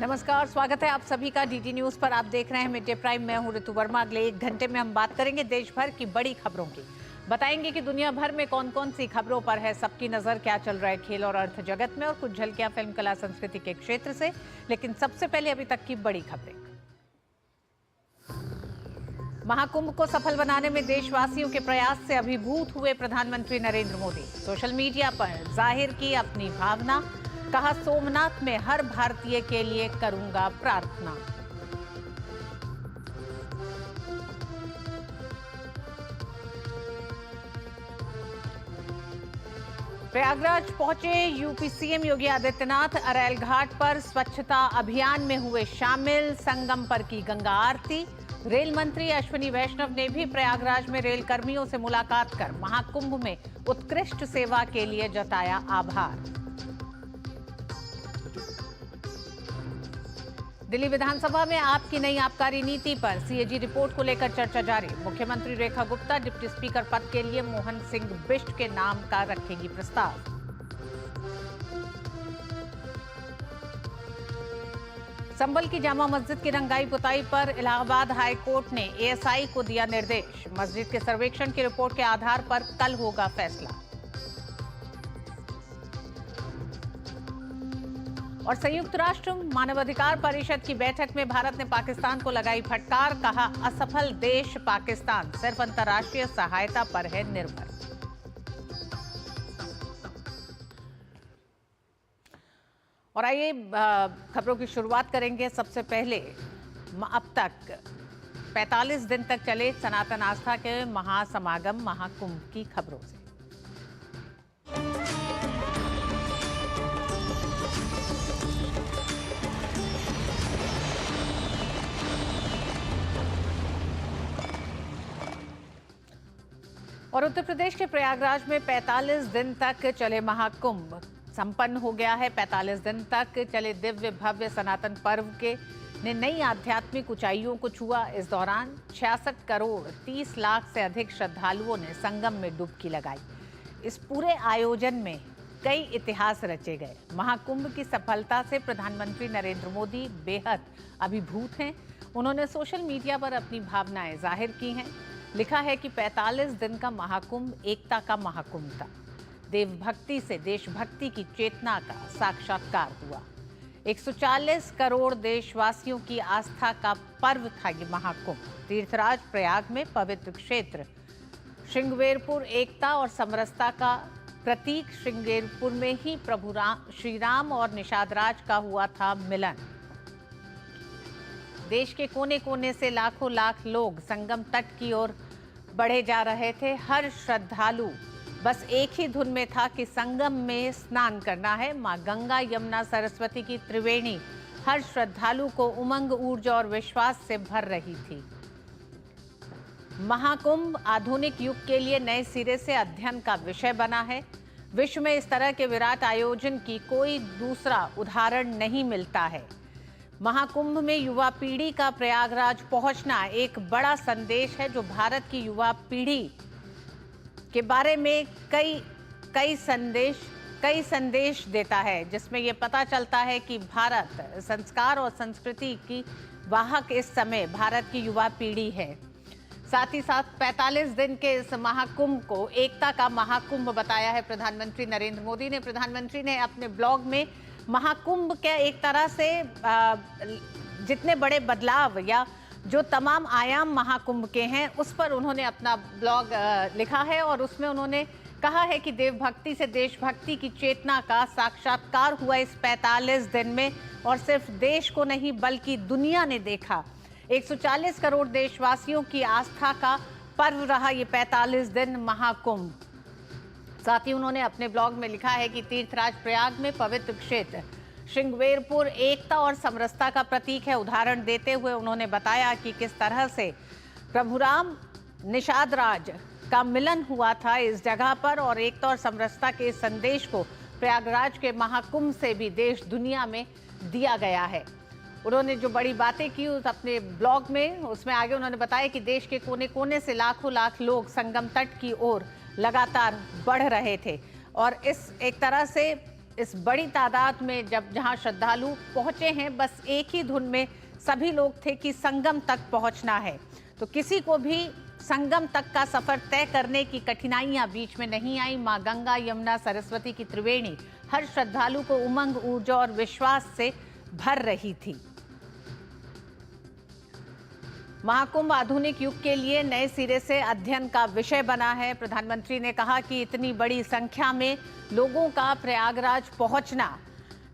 नमस्कार, स्वागत है आप सभी का डीडी न्यूज पर। आप देख रहे हैं मिड डे प्राइम। मैं हूं ऋतु वर्मा। अगले 1 घंटे में हम बात करेंगे देश भर की बड़ी खबरों की। बताएंगे कि दुनिया भर में कौन कौन सी खबरों पर है सबकी नजर, क्या चल रहा है खेल और अर्थ जगत में, और कुछ झलकियां फिल्म कला संस्कृति के क्षेत्र से। लेकिन सबसे पहले अभी तक की बड़ी खबरें। महाकुंभ को सफल बनाने में देशवासियों के प्रयास से अभिभूत हुए प्रधानमंत्री नरेंद्र मोदी। सोशल मीडिया पर जाहिर की अपनी भावना, कहा सोमनाथ में हर भारतीय के लिए करूंगा प्रार्थना। प्रयागराज पहुंचे यूपी सीएम योगी आदित्यनाथ। अरैल घाट पर स्वच्छता अभियान में हुए शामिल। संगम पर की गंगा आरती। रेल मंत्री अश्विनी वैष्णव ने भी प्रयागराज में रेल कर्मियों से मुलाकात कर महाकुंभ में उत्कृष्ट सेवा के लिए जताया आभार। दिल्ली विधानसभा में आपकी नई आबकारी नीति पर सीएजी रिपोर्ट को लेकर चर्चा जारी। मुख्यमंत्री रेखा गुप्ता डिप्टी स्पीकर पद के लिए मोहन सिंह बिष्ट के नाम का रखेंगी प्रस्ताव। संभल की जामा मस्जिद की रंगाई पुताई पर इलाहाबाद हाई कोर्ट ने एएसआई को दिया निर्देश। मस्जिद के सर्वेक्षण की रिपोर्ट के आधार पर कल होगा फैसला। और संयुक्त राष्ट्र मानवाधिकार परिषद की बैठक में भारत ने पाकिस्तान को लगाई फटकार। कहा असफल देश पाकिस्तान सिर्फ अंतर्राष्ट्रीय सहायता पर है निर्भर। और आइए खबरों की शुरुआत करेंगे। सबसे पहले अब तक 45 दिन तक चले सनातन आस्था के महासमागम महाकुंभ की खबरों से। और उत्तर प्रदेश के प्रयागराज में 45 दिन तक चले महाकुंभ संपन्न हो गया है। 45 दिन तक चले दिव्य भव्य सनातन पर्व के ने नई आध्यात्मिक ऊंचाइयों को छुआ। इस दौरान 66 करोड़ 30 लाख से अधिक श्रद्धालुओं ने संगम में डुबकी लगाई। इस पूरे आयोजन में कई इतिहास रचे गए। महाकुंभ की सफलता से प्रधानमंत्री नरेंद्र मोदी बेहद अभिभूत हैं। उन्होंने सोशल मीडिया पर अपनी भावनाएं जाहिर की हैं। लिखा है कि 45 दिन का महाकुंभ एकता का महाकुंभ था। देवभक्ति से देशभक्ति की चेतना का साक्षात्कार हुआ। 140 करोड़ देशवासियों की आस्था का पर्व था ये महाकुंभ। तीर्थराज प्रयाग में पवित्र क्षेत्र श्रृंगवेरपुर एकता और समरसता का प्रतीक। श्रृंगवेरपुर में ही प्रभु श्री राम और निषादराज का हुआ था मिलन। देश के कोने कोने से लाखों लाख लोग संगम तट की ओर बढ़े जा रहे थे। हर श्रद्धालु बस एक ही धुन में था कि संगम में स्नान करना है। मां गंगा यमुना सरस्वती की त्रिवेणी हर श्रद्धालु को उमंग, ऊर्जा और विश्वास से भर रही थी। महाकुंभ आधुनिक युग के लिए नए सिरे से अध्ययन का विषय बना है। विश्व में इस तरह के विराट आयोजन की कोई दूसरा उदाहरण नहीं मिलता है। महाकुंभ में युवा पीढ़ी का प्रयागराज पहुंचना एक बड़ा संदेश है, जो भारत की युवा पीढ़ी के बारे में कई संदेश देता है, जिसमें यह पता चलता है कि भारत संस्कार और संस्कृति की वाहक इस समय भारत की युवा पीढ़ी है। साथ ही साथ 45 दिन के इस महाकुंभ को एकता का महाकुंभ बताया है प्रधानमंत्री नरेंद्र मोदी ने। प्रधानमंत्री ने अपने ब्लॉग में महाकुंभ के एक तरह से जितने बड़े बदलाव या जो तमाम आयाम महाकुंभ के हैं उस पर उन्होंने अपना ब्लॉग लिखा है। और उसमें उन्होंने कहा है कि देवभक्ति से देशभक्ति की चेतना का साक्षात्कार हुआ इस 45 दिन में। और सिर्फ देश को नहीं बल्कि दुनिया ने देखा। 140 करोड़ देशवासियों की आस्था का पर्व रहा ये 45 दिन महाकुंभ। साथ ही उन्होंने अपने ब्लॉग में लिखा है कि तीर्थराज प्रयाग में पवित्र क्षेत्र श्रृंगवेरपुर एकता और समरसता का प्रतीक है। उदाहरण देते हुए उन्होंने बताया कि किस तरह से प्रभु राम निषादराज का मिलन हुआ था इस जगह पर, और एकता और समरसता के संदेश को प्रयागराज के महाकुंभ से भी देश दुनिया में दिया गया है। उन्होंने जो बड़ी बातें की उस अपने ब्लॉग में, उसमें आगे उन्होंने बताया कि देश के कोने कोने से लाखों लाख लोग संगम तट की ओर लगातार बढ़ रहे थे। और इस एक तरह से इस बड़ी तादाद में जहां श्रद्धालु पहुंचे हैं, बस एक ही धुन में सभी लोग थे कि संगम तक पहुंचना है। तो किसी को भी संगम तक का सफर तय करने की कठिनाइयां बीच में नहीं आई। मां गंगा, यमुना, सरस्वती की त्रिवेणी हर श्रद्धालु को उमंग, ऊर्जा और विश्वास से भर रही थी। महाकुंभ आधुनिक युग के लिए नए सिरे से अध्ययन का विषय बना है। प्रधानमंत्री ने कहा कि इतनी बड़ी संख्या में लोगों का प्रयागराज पहुंचना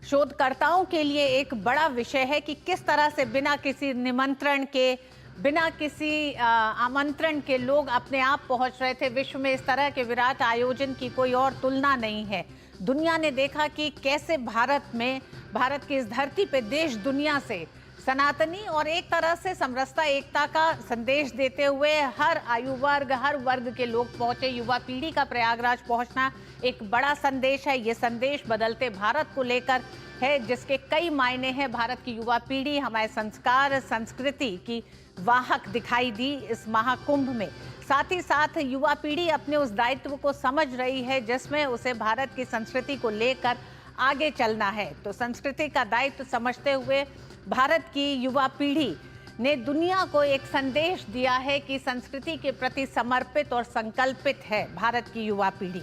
शोधकर्ताओं के लिए एक बड़ा विषय है कि किस तरह से बिना किसी निमंत्रण के, बिना किसी आमंत्रण के लोग अपने आप पहुंच रहे थे। विश्व में इस तरह के विराट आयोजन की कोई और तुलना नहीं है। दुनिया ने देखा कि कैसे भारत की इस धरती पे देश दुनिया से सनातनी और एक तरह से समरसता, एकता का संदेश देते हुए हर आयु वर्ग, हर वर्ग के लोग पहुंचे। युवा पीढ़ी का प्रयागराज पहुंचना एक बड़ा संदेश है। ये संदेश बदलते भारत को लेकर है, जिसके कई मायने हैं। भारत की युवा पीढ़ी हमारे संस्कार, संस्कृति की वाहक दिखाई दी इस महाकुंभ में। साथ ही साथ युवा पीढ़ी अपने उस दायित्व को समझ रही है जिसमें उसे भारत की संस्कृति को लेकर आगे चलना है। तो संस्कृति का दायित्व समझते हुए भारत की युवा पीढ़ी ने दुनिया को एक संदेश दिया है कि संस्कृति के प्रति समर्पित और संकल्पित है भारत की युवा पीढ़ी।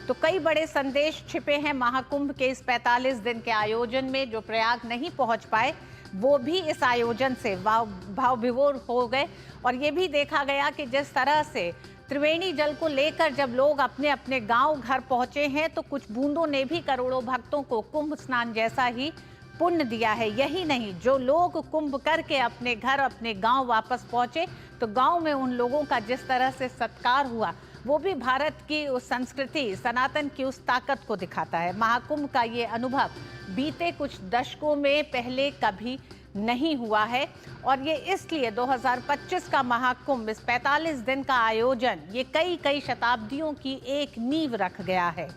तो कई बड़े संदेश छिपे हैं महाकुंभ के इस 45 दिन के आयोजन में। जो प्रयाग नहीं पहुंच पाए वो भी इस आयोजन से भाव विभोर हो गए। और ये भी देखा गया कि जिस तरह से त्रिवेणी जल को लेकर जब लोग अपने अपने गांव घर पहुंचे हैं, तो कुछ बूंदों ने भी करोड़ों भक्तों को कुंभ स्नान जैसा ही पुण्य दिया है। यही नहीं, जो लोग कुंभ करके अपने घर, अपने गांव वापस पहुंचे, तो गांव में उन लोगों का जिस तरह से सत्कार हुआ, वो भी भारत की उस संस्कृति, सनातन की उस ताकत को दिखाता है। महाकुंभ का ये अनुभव बीते कुछ दशकों में पहले कभी नहीं हुआ है। और ये इसलिए 2025 का महाकुंभ, इस 45 दिन का आयोजन, ये कई शताब्दियों की एक नींव रख गया है।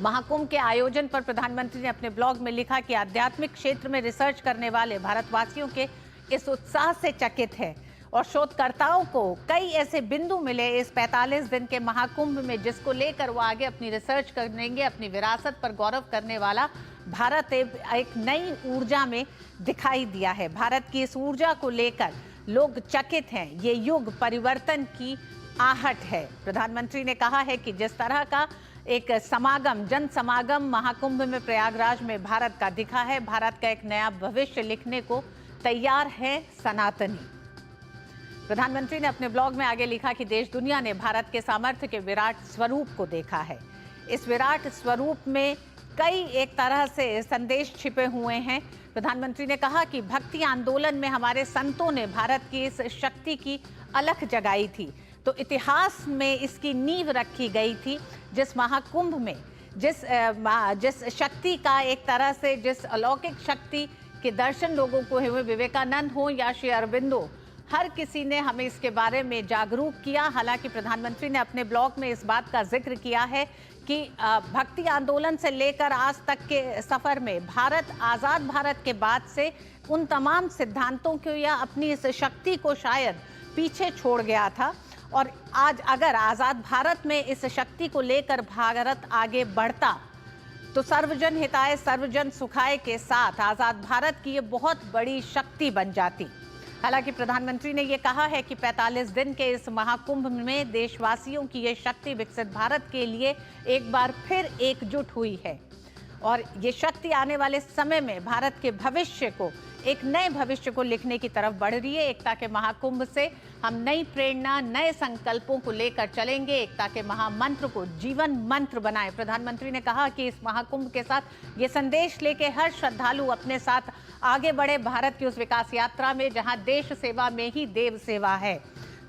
महाकुंभ के आयोजन पर प्रधानमंत्री ने अपने ब्लॉग में लिखा कि आध्यात्मिक क्षेत्र में रिसर्च करने वाले भारतवासियों के इस उत्साह से चकित है और शोधकर्ताओं को कई ऐसे बिंदु मिले इस 45 दिन के महाकुंभ में जिसको लेकर वो आगे अपनी रिसर्च करेंगे। अपनी विरासत पर गौरव करने वाला भारत एक नई ऊर्जा में दिखाई दिया है। भारत की इस ऊर्जा को लेकर लोग चकित हैं। ये युग परिवर्तन की आहट है। प्रधानमंत्री ने कहा है कि जिस तरह का एक समागम, जन समागम महाकुंभ में प्रयागराज में भारत का दिखा है, भारत का एक नया भविष्य लिखने को तैयार है सनातनी। प्रधानमंत्री ने अपने ब्लॉग में आगे लिखा कि देश दुनिया ने भारत के सामर्थ्य के विराट स्वरूप को देखा है। इस विराट स्वरूप में कई एक तरह से संदेश छिपे हुए हैं। प्रधानमंत्री ने कहा कि भक्ति आंदोलन में हमारे संतों ने भारत की इस शक्ति की अलख जगाई थी। तो इतिहास में इसकी नींव रखी गई थी। जिस महाकुंभ में जिस शक्ति का एक तरह से, जिस अलौकिक शक्ति के दर्शन लोगों को हुए, विवेकानंद हो या श्री अरबिंदो, हर किसी ने हमें इसके बारे में जागरूक किया। हालांकि प्रधानमंत्री ने अपने ब्लॉग में इस बात का जिक्र किया है कि भक्ति आंदोलन से लेकर आज तक के सफर में भारत, आज़ाद भारत के बाद से उन तमाम सिद्धांतों को या अपनी इस शक्ति को शायद पीछे छोड़ गया था। और आज अगर आज़ाद भारत में इस शक्ति को लेकर भारत आगे बढ़ता तो सर्वजन हिताय सर्वजन सुखाय के साथ आज़ाद भारत की ये बहुत बड़ी शक्ति बन जाती। हालांकि प्रधानमंत्री ने ये कहा है कि 45 दिन के इस महाकुंभ में देशवासियों की ये शक्ति विकसित भारत के लिए एक बार फिर एकजुट हुई है और ये शक्ति आने वाले समय में भारत के भविष्य को, एक नए भविष्य को लिखने की तरफ बढ़ रही है। एकता के महाकुंभ से हम नई प्रेरणा, नए संकल्पों को लेकर चलेंगे। एकता के महामंत्र को जीवन मंत्र बनाएं। प्रधानमंत्री ने कहा कि इस महाकुंभ के साथ ये संदेश लेके हर श्रद्धालु अपने साथ आगे बढ़े भारत की उस विकास यात्रा में जहां देश सेवा में ही देव सेवा है।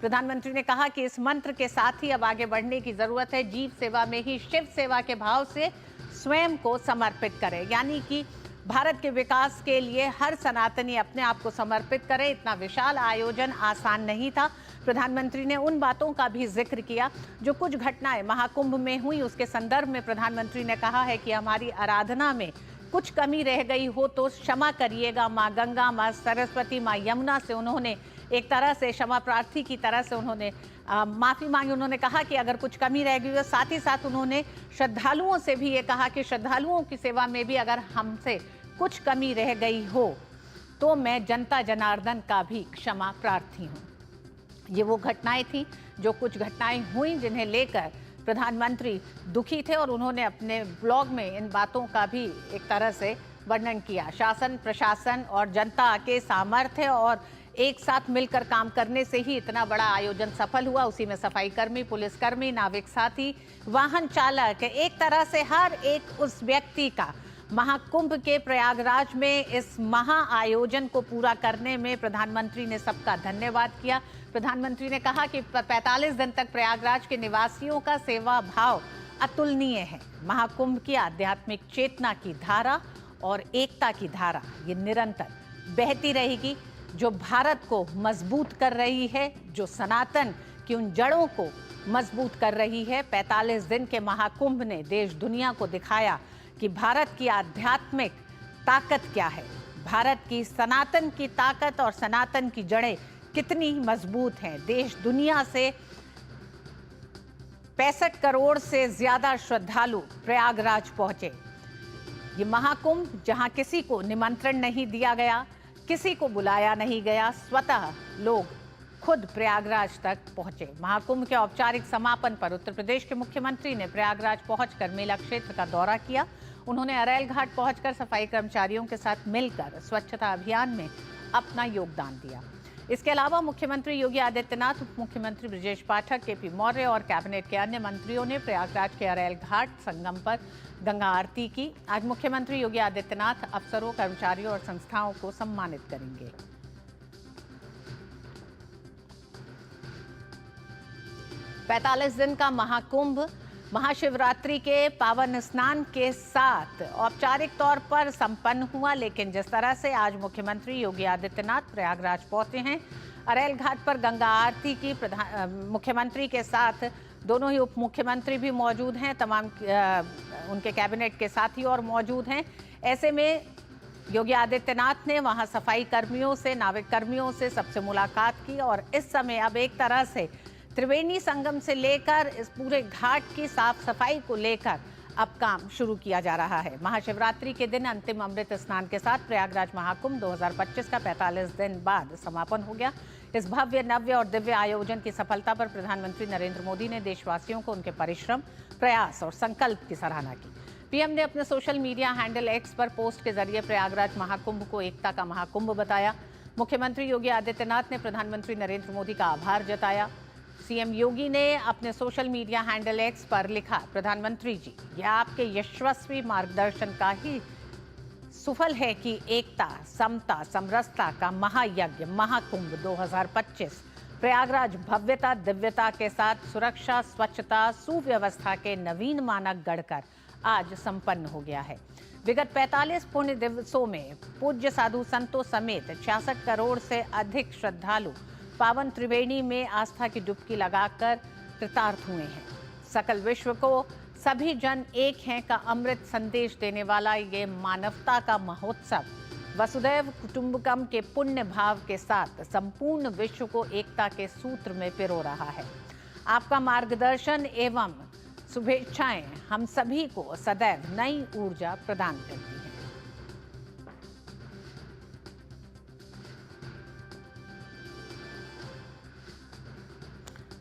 प्रधानमंत्री ने कहा कि इस मंत्र के साथ ही अब आगे बढ़ने की जरूरत है। जीव सेवा में ही शिव सेवा के भाव से स्वयं को समर्पित करें, यानी कि भारत के विकास के लिए हर सनातनी अपने आप को समर्पित करे। इतना विशाल आयोजन आसान नहीं था। प्रधानमंत्री ने उन बातों का भी जिक्र किया जो कुछ घटनाएं महाकुंभ में हुई। उसके संदर्भ में प्रधानमंत्री ने कहा है कि हमारी आराधना में कुछ कमी रह गई हो तो क्षमा करिएगा। माँ गंगा, माँ सरस्वती, माँ यमुना से उन्होंने एक तरह से क्षमा प्रार्थी की तरह से उन्होंने माफ़ी मांगी। उन्होंने कहा कि अगर कुछ कमी रह गई हो, साथ ही साथ उन्होंने श्रद्धालुओं से भी ये कहा कि श्रद्धालुओं की सेवा में भी अगर हमसे कुछ कमी रह गई हो तो मैं जनता जनार्दन का भी क्षमा प्रार्थी हूँ। ये वो घटनाएं थी, जो कुछ घटनाएं हुई जिन्हें लेकर प्रधानमंत्री दुखी थे और उन्होंने अपने ब्लॉग में इन बातों का भी एक तरह से वर्णन किया। शासन, प्रशासन और जनता के सामर्थ्य और एक साथ मिलकर काम करने से ही इतना बड़ा आयोजन सफल हुआ। उसी में सफाई कर्मी, पुलिसकर्मी, नाविक साथी, वाहन चालक, एक तरह से हर एक उस व्यक्ति का महाकुंभ के प्रयागराज में इस महा आयोजन को पूरा करने में प्रधानमंत्री ने सबका धन्यवाद किया। प्रधानमंत्री ने कहा कि 45 दिन तक प्रयागराज के निवासियों का सेवा भाव अतुलनीय है। महाकुंभ की आध्यात्मिक चेतना की धारा और एकता की धारा ये निरंतर बहती रहेगी, जो भारत को मजबूत कर रही है, जो सनातन की उन जड़ों को मजबूत कर रही है। 45 दिन के महाकुंभ ने देश दुनिया को दिखाया कि भारत की आध्यात्मिक ताकत क्या है, भारत की सनातन की ताकत और सनातन की जड़ें कितनी मजबूत हैं। देश दुनिया से 65 करोड़ से ज्यादा श्रद्धालु प्रयागराज पहुंचे। ये महाकुंभ जहां किसी को निमंत्रण नहीं दिया गया, किसी को बुलाया नहीं गया, स्वतः लोग खुद प्रयागराज तक पहुंचे। महाकुंभ के औपचारिक समापन पर उत्तर प्रदेश के मुख्यमंत्री ने प्रयागराज पहुंचकर मेला क्षेत्र का दौरा किया। उन्होंने अरैल घाट पहुंचकर सफाई कर्मचारियों के साथ मिलकर स्वच्छता अभियान में अपना योगदान दिया। इसके अलावा मुख्यमंत्री योगी आदित्यनाथ, उप मुख्यमंत्री ब्रजेश पाठक, केपी मौर्य और कैबिनेट के अन्य मंत्रियों ने प्रयागराज के अरैल घाट संगम पर गंगा आरती की। आज मुख्यमंत्री योगी आदित्यनाथ अफसरों, कर्मचारियों और संस्थाओं को सम्मानित करेंगे। पैंतालीस दिन का महाकुंभ महाशिवरात्रि के पावन स्नान के साथ औपचारिक तौर पर संपन्न हुआ, लेकिन जिस तरह से आज मुख्यमंत्री योगी आदित्यनाथ प्रयागराज पहुंचे हैं, अरैल घाट पर गंगा आरती की मुख्यमंत्री के साथ दोनों ही उप मुख्यमंत्री भी मौजूद हैं, तमाम उनके कैबिनेट के साथी और मौजूद हैं। ऐसे में योगी आदित्यनाथ ने वहां सफाई कर्मियों से, नाविक कर्मियों से सबसे मुलाकात की और इस समय अब एक तरह से त्रिवेणी संगम से लेकर इस पूरे घाट की साफ सफाई को लेकर अब काम शुरू किया जा रहा है। महाशिवरात्रि के दिन अंतिम अमृत स्नान के साथ प्रयागराज महाकुंभ 2025 का 45 दिन बाद समापन हो गया। इस भव्य, नव्य और दिव्य आयोजन की सफलता पर प्रधानमंत्री नरेंद्र मोदी ने देशवासियों को उनके परिश्रम, प्रयास और संकल्प की सराहना की। पीएम ने अपने सोशल मीडिया हैंडल एक्स पर पोस्ट के जरिए प्रयागराज महाकुंभ को एकता का महाकुंभ बताया। मुख्यमंत्री योगी आदित्यनाथ ने प्रधानमंत्री नरेंद्र मोदी का आभार जताया। सीएम योगी ने अपने सोशल मीडिया हैंडल एक्स पर लिखा, प्रधानमंत्री जी, यह आपके यशस्वी मार्गदर्शन का ही सुफल है कि एकता, समता, समरसता का महायज्ञ महाकुंभ 2025 प्रयागराज भव्यता, दिव्यता के साथ सुरक्षा, स्वच्छता, सुव्यवस्था के नवीन मानक गढ़कर आज संपन्न हो गया है। विगत 45 पुण्य दिवसों में पूज्य साधु संतों समेत 66 करोड़ से अधिक श्रद्धालु पावन त्रिवेणी में आस्था की डुबकी लगाकर कृतार्थ हुए हैं। सकल विश्व को सभी जन एक हैं का अमृत संदेश देने वाला ये मानवता का महोत्सव वसुदैव कुटुंबकम के पुण्य भाव के साथ संपूर्ण विश्व को एकता के सूत्र में पिरो रहा है। आपका मार्गदर्शन एवं शुभेच्छाएं हम सभी को सदैव नई ऊर्जा प्रदान करती हैं।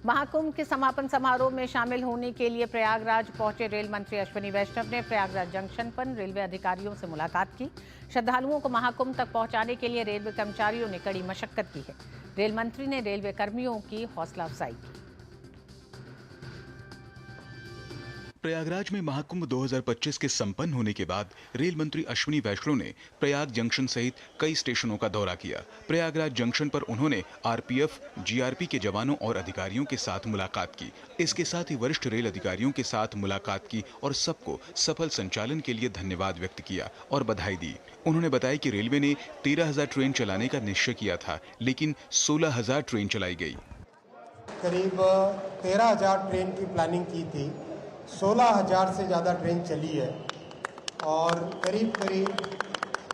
महाकुंभ के समापन समारोह में शामिल होने के लिए प्रयागराज पहुंचे रेल मंत्री अश्विनी वैष्णव ने प्रयागराज जंक्शन पर रेलवे अधिकारियों से मुलाकात की। श्रद्धालुओं को महाकुंभ तक पहुंचाने के लिए रेलवे कर्मचारियों ने कड़ी मशक्कत की है। रेल मंत्री ने रेलवे कर्मियों की हौसला अफजाई की। प्रयागराज में महाकुंभ 2025 के संपन्न होने के बाद रेल मंत्री अश्विनी वैष्णव ने प्रयाग जंक्शन सहित कई स्टेशनों का दौरा किया। प्रयागराज जंक्शन पर उन्होंने आरपीएफ, जीआरपी के जवानों और अधिकारियों के साथ मुलाकात की। इसके साथ ही वरिष्ठ रेल अधिकारियों के साथ मुलाकात की और सबको सफल संचालन के लिए धन्यवाद व्यक्त किया और बधाई दी। उन्होंने बताया कि रेलवे ने 13,000 ट्रेन चलाने का निश्चय किया था, लेकिन 16,000 ट्रेन चलाई गई। करीब 13,000 ट्रेन की प्लानिंग की थी, 16,000 से ज़्यादा ट्रेन चली है और करीब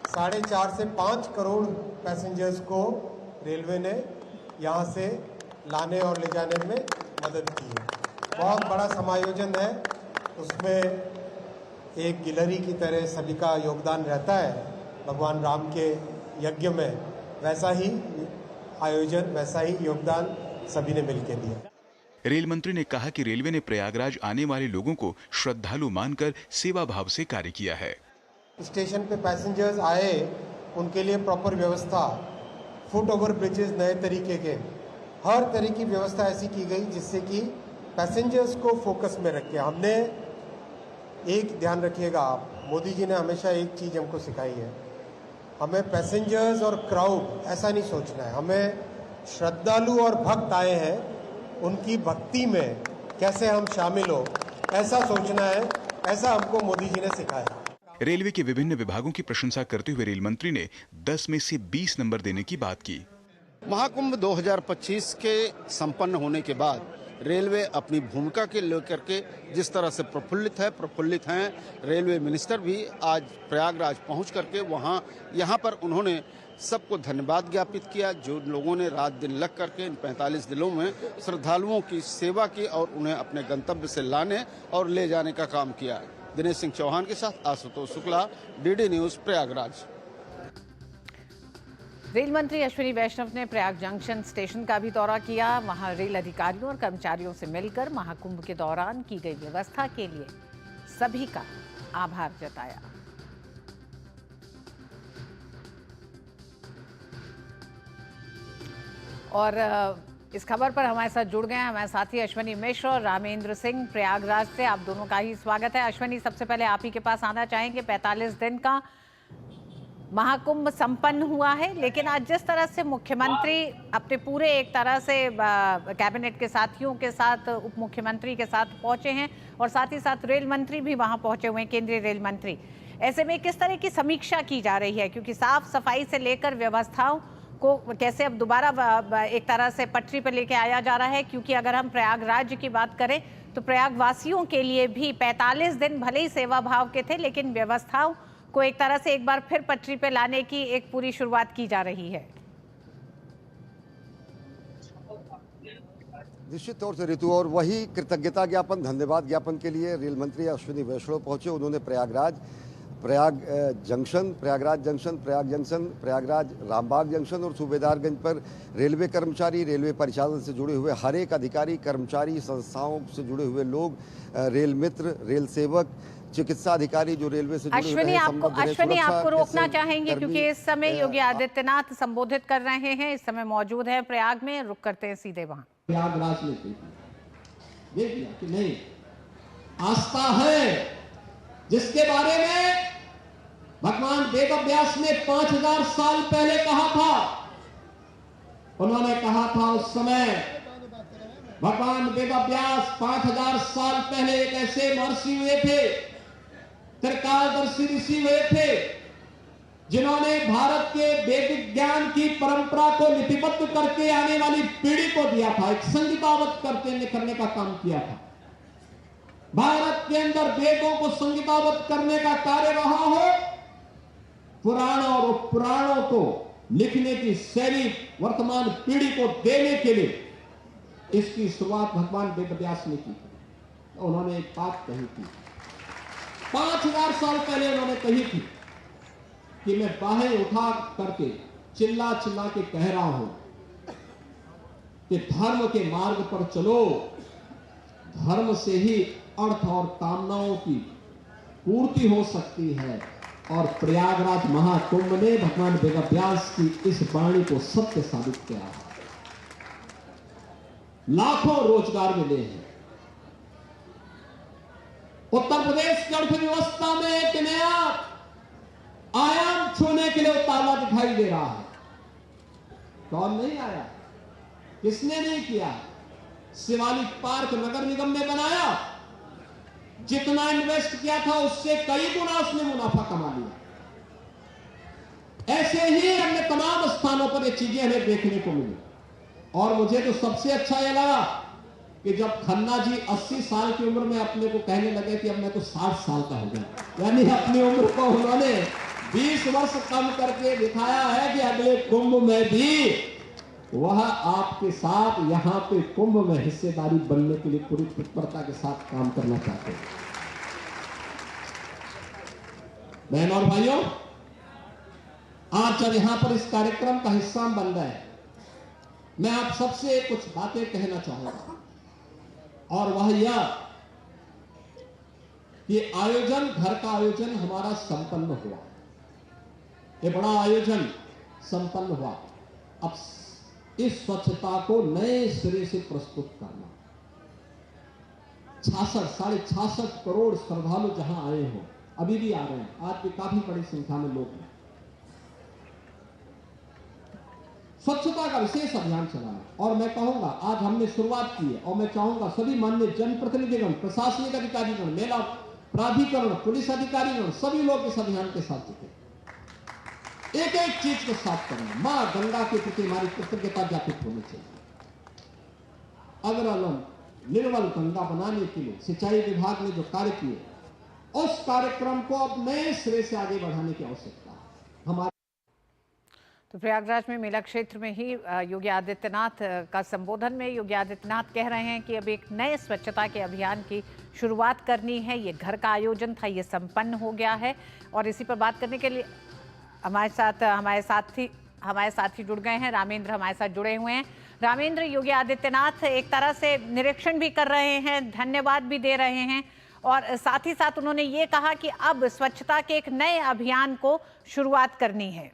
4.5 से 5 करोड़ पैसेंजर्स को रेलवे ने यहाँ से लाने और ले जाने में मदद की है। बहुत बड़ा समायोजन है, उसमें एक गिलहरी की तरह सभी का योगदान रहता है भगवान राम के यज्ञ में, वैसा ही आयोजन, वैसा ही योगदान सभी ने मिलकर दिया। रेल मंत्री ने कहा कि रेलवे ने प्रयागराज आने वाले लोगों को श्रद्धालु मानकर सेवा भाव से कार्य किया है। स्टेशन पे पैसेंजर्स आए, उनके लिए प्रॉपर व्यवस्था, फुट ओवर ब्रिजेस नए तरीके के, हर तरह की व्यवस्था ऐसी की गई जिससे कि पैसेंजर्स को फोकस में रखे। हमने एक ध्यान रखिएगा आप, मोदी जी ने हमेशा एक चीज़ हमको सिखाई है, हमें पैसेंजर्स और क्राउड ऐसा नहीं सोचना है, हमें श्रद्धालु और भक्त आए हैं, उनकी भक्ति में कैसे हम शामिल हो ऐसा सोचना है, ऐसा हमको मोदी जी ने सिखाया। रेलवे के विभिन्न विभागों की प्रशंसा करते हुए रेल मंत्री ने 10 में से 20 नंबर देने की बात की। महाकुंभ 2025 के संपन्न होने के बाद रेलवे अपनी भूमिका के लेकर के जिस तरह से प्रफुल्लित हैं, रेलवे मिनिस्टर भी आज प्रयागराज पहुंच करके यहाँ पर उन्होंने सबको धन्यवाद ज्ञापित किया, जो लोगों ने रात दिन लग करके इन 45 दिनों में श्रद्धालुओं की सेवा की और उन्हें अपने गंतव्य से लाने और ले जाने का काम किया। दिनेश सिंह चौहान के साथ Ashutosh Shukla, DD news, Prayagraj. Rail मंत्री अश्विनी वैष्णव ने प्रयाग जंक्शन स्टेशन का भी दौरा किया। वहां रेल अधिकारियों और कर्मचारियों से मिलकर महाकुंभ के दौरान की गई व्यवस्था के लिए सभी का आभार जताया। और इस खबर पर हमारे साथ जुड़ गए हैं हमारे साथी अश्विनी मिश्र और रामेंद्र सिंह प्रयागराज से। आप दोनों का ही स्वागत है। अश्विनी, सबसे पहले आप ही के पास आना चाहेंगे। 45 दिन का महाकुंभ संपन्न हुआ है, लेकिन आज जिस तरह से मुख्यमंत्री अपने पूरे एक तरह से कैबिनेट के साथियों के साथ, उप मुख्यमंत्री के साथ पहुंचे हैं और साथ ही साथ रेल मंत्री भी वहां पहुंचे हुए हैं, केंद्रीय रेल मंत्री, ऐसे में किस तरह की समीक्षा की जा रही है? क्योंकि साफ सफाई से लेकर व्यवस्थाओं को कैसे अब दोबारा एक तरह से पटरी पर लेके आया जा रहा है, क्योंकि अगर हम प्रयागराज की बात करें तो प्रयागवासियों के लिए भी 45 दिन भले ही सेवा भाव के थे, लेकिन व्यवस्थाओं को एक तरह से एक बार फिर पटरी पे लाने की एक पूरी शुरुआत की जा रही है। निश्चित तौर से ऋतु, और वही कृतज्ञता ज्ञापन, धन्यवाद ज्ञापन के लिए रेल मंत्री अश्विनी वैष्णव पहुंचे। उन्होंने प्रयागराज जंक्शन, प्रयागराज रामबाग जंक्शन और सूबेदारगंज पर रेलवे कर्मचारी, रेलवे परिचालन से जुड़े हुए हर एक अधिकारी, कर्मचारी, संस्थाओं से जुड़े हुए लोग, रेल मित्र, रेल सेवक, चिकित्सा अधिकारी जो रेलवे से जुड़े हुए हैं। अश्विनी, आपको रोकना चाहेंगे क्योंकि इस समय योगी आदित्यनाथ संबोधित कर रहे हैं, इस समय मौजूद है प्रयाग में। रुक करते हैं सीधे वहां। प्रयागराज में देख लिया कि नहीं, आस्था है जिसके बारे में भगवान वेदव्यास ने 5000 साल पहले कहा था। उन्होंने कहा था उस समय भगवान वेदव्यास 5000 साल पहले एक ऐसे महर्षि हुए थे, त्रिकालदर्शी ऋषि हुए थे, जिन्होंने भारत के वैदिक ज्ञान की परंपरा को लिपिबद्ध करके आने वाली पीढ़ी को दिया था, एक संहिताबद्ध करने का काम किया था। भारत के अंदर वेदों को संहिताबद्ध करने का कार्य रहा हो, पुराणों और पुराणों को लिखने की शैली वर्तमान पीढ़ी को देने के लिए इसकी शुरुआत भगवान वेदव्यास ने की। उन्होंने एक बात कही थी 5000 साल पहले, उन्होंने कही थी कि मैं बाहें उठा करके चिल्ला चिल्ला के कह रहा हूं कि धर्म के मार्ग पर चलो, धर्म से ही अर्थ और कामनाओं की पूर्ति हो सकती है। और प्रयागराज महाकुंभ ने भगवान वेदव्यास की इस वाणी को सत्य साबित किया है। लाखों रोजगार मिले हैं। उत्तर प्रदेश की अर्थव्यवस्था में एक नया आयाम छूने के लिए उतावला दिखाई दे रहा है। कौन नहीं आया, किसने नहीं किया? शिवालिक पार्क नगर निगम ने बनाया, जितना इन्वेस्ट किया था उससे कई गुना उसने मुनाफा कमा लिया। ऐसे ही अन्य तमाम स्थानों पर ये चीजें हमें देखने को मिली। और मुझे तो सबसे अच्छा यह लगा कि जब खन्ना जी 80 साल की उम्र में अपने को कहने लगे कि अब मैं तो 60 साल का हो गया, यानी अपनी उम्र को उन्होंने 20 वर्ष कम करके दिखाया है कि अगले कुंभ में भी वह आपके साथ यहाँ पे कुंभ में हिस्सेदारी बनने के लिए पूरी तत्परता के साथ काम करना चाहते हैं। बहन और भाइयों, आज जब यहाँ पर इस कार्यक्रम का हिस्सा बन रहे हैं, मैं आप सबसे कुछ बातें कहना चाहूंगा, और वह यह कि आयोजन, घर का आयोजन हमारा संपन्न हुआ, ये बड़ा आयोजन संपन्न हुआ। अब इस स्वच्छता को नए सिरे से प्रस्तुत करना, 66 करोड़ श्रद्धालु जहां आए हो, अभी भी आ रहे हैं, आज भी काफी बड़ी संख्या में लोग हैं। स्वच्छता का विशेष अभियान चलाना, और मैं कहूंगा आज हमने शुरुआत की है, और मैं चाहूंगा सभी माननीय जनप्रतिनिधिगण, प्रशासनिक अधिकारीगण, मेला प्राधिकरण, पुलिस अधिकारीगण, सभी लोग इस अभियान के साथ जुटे, एक एक चीज को साफ करना। मां गंगा के प्रति हमारी कृतज्ञता ज्ञापित होनी चाहिए। अग्रलम निर्मल गंगा बनाने के लिए सिंचाई विभाग ने जो कार्य किए, उस कार्यक्रम को अब नए सिरे से आगे बढ़ाने की आवश्यकता है। हमारे तो प्रयागराज में मेला क्षेत्र में ही योगी आदित्यनाथ का संबोधन में योगी आदित्यनाथ कह रहे हैं कि अब एक नए स्वच्छता के अभियान की शुरुआत करनी है। ये घर का आयोजन था, ये संपन्न हो गया है। और इसी पर बात करने के लिए हमारे साथी जुड़ गए हैं। रामेंद्र हमारे साथ जुड़े हुए हैं। रामेंद्र, योगी आदित्यनाथ एक तरह से निरीक्षण भी कर रहे हैं, धन्यवाद भी दे रहे हैं, और साथ ही साथ उन्होंने ये कहा कि अब स्वच्छता के एक नए अभियान को शुरुआत करनी है।